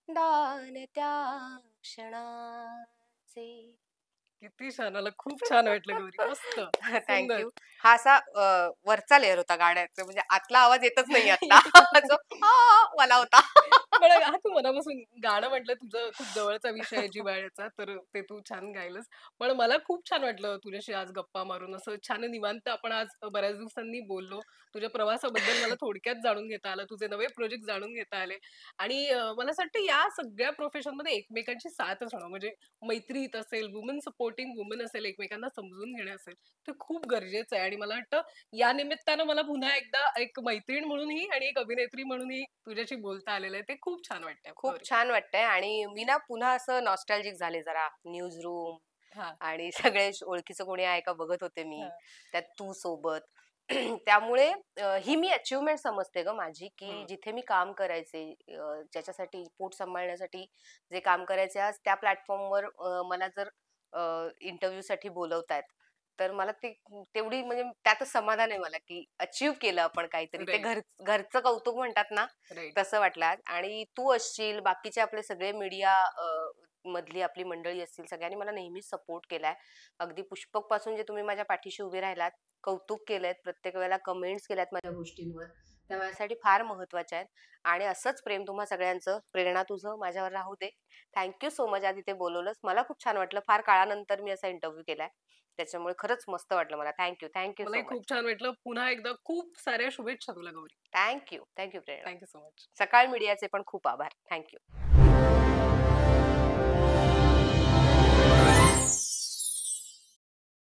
दान त्या क्षणाचे. किती छान आलं. खूप छान वाटलं गौरी. मस्त. सुंदर. थँक्यू. हा असा वरचा लेअर होता गाण्याचा म्हणजे आतला आवाज येतच नाही आता. जो वाला होता. पण हा तू मनापासून गाणं म्हटलं तुझं खूप जवळचा विषय आहे जिव्हाळ्याचा, तर ते तू छान गायलंस. पण मला खूप छान वाटलं तुझ्याशी आज गप्पा मारून. असं छान निवांत आपण आज बऱ्याच दिवसांनी बोललो. तुझ्या प्रवासाबद्दल मला थोडक्यात जाणून घेता आलं. तुझे नवे प्रोजेक्ट जाणून घेता आले आणि मला असं वाटतं या सगळ्या प्रोफेशनमध्ये एकमेकांची साथ असणं म्हणजे मैत्रीत असेल, वुमन सपोर्टिंग वुमन असेल, एकमेकांना समजून घेणे असेल, ते खूप गरजेचं आहे आणि मला वाटतं या निमित्तानं मला पुन्हा एकदा एक मैत्रीण म्हणूनही आणि एक अभिनेत्री म्हणूनही तुझ्याशी बोलता आलेलं आहे. ते खूप छान वाटतंय. खूप सॉरी. छान वाटतंय आणि मी ना पुन्हा असं नॉस्टॅल्जिक झाले जरा. न्यूज रूम हां, आणि सगळे ओळखीचं कोणी आहे का बघत होते मी. हां. त्यात तू सोबत. त्यामुळे ही मी अचीव्हमेंट समजते गं माझी, की हं. जिथे मी काम करायचे, ज्याच्यासाठी पोट सांभाळण्यासाठी जे काम करायचे आज त्या प्लॅटफॉर्मवर मला जर इंटरव्ह्यूसाठी बोलवतायत, तर मला ते तेवढी म्हणजे त्यातच समाधान आहे मला, की अचीव्ह केलं आपण काहीतरी. ते राइट, घरचं कौतुक म्हणतात ना, राइट. तसं वाटलं आज. आणि तू असशील, बाकीचे आपले सगळे मीडिया मधली आपली मंडळी असतील, सगळ्यांनी मला नेहमीच सपोर्ट केलाय. अगदी पुष्पकपासून जे तुम्ही माझ्या पाठीशी उभे राहिलात, कौतुक केलंय, प्रत्येक वेळेला कमेंट्स केल्यात माझ्या गोष्टींवर, त्या माझ्यासाठी फार महत्त्वाच्या आहेत. आणि असंच प्रेम तुम्हा सगळ्यांचं, प्रेरणा तुझं माझ्यावर राहू दे. थँक सो मच आज इथे बोलवलंस. मला खूप छान वाटलं. फार काळानंतर मी असा इंटरव्ह्यू केलाय. त्याच्यामुळे खरंच मस्त वाटलं मला. थँक मलाही सो मच. खूप छान वाटलं. पुन्हा एकदा खूप साऱ्या शुभेच्छा तुला Gauri. Thank Prerana. Thank so much. Sakal मीडियाचे पण खूप आभार. थँक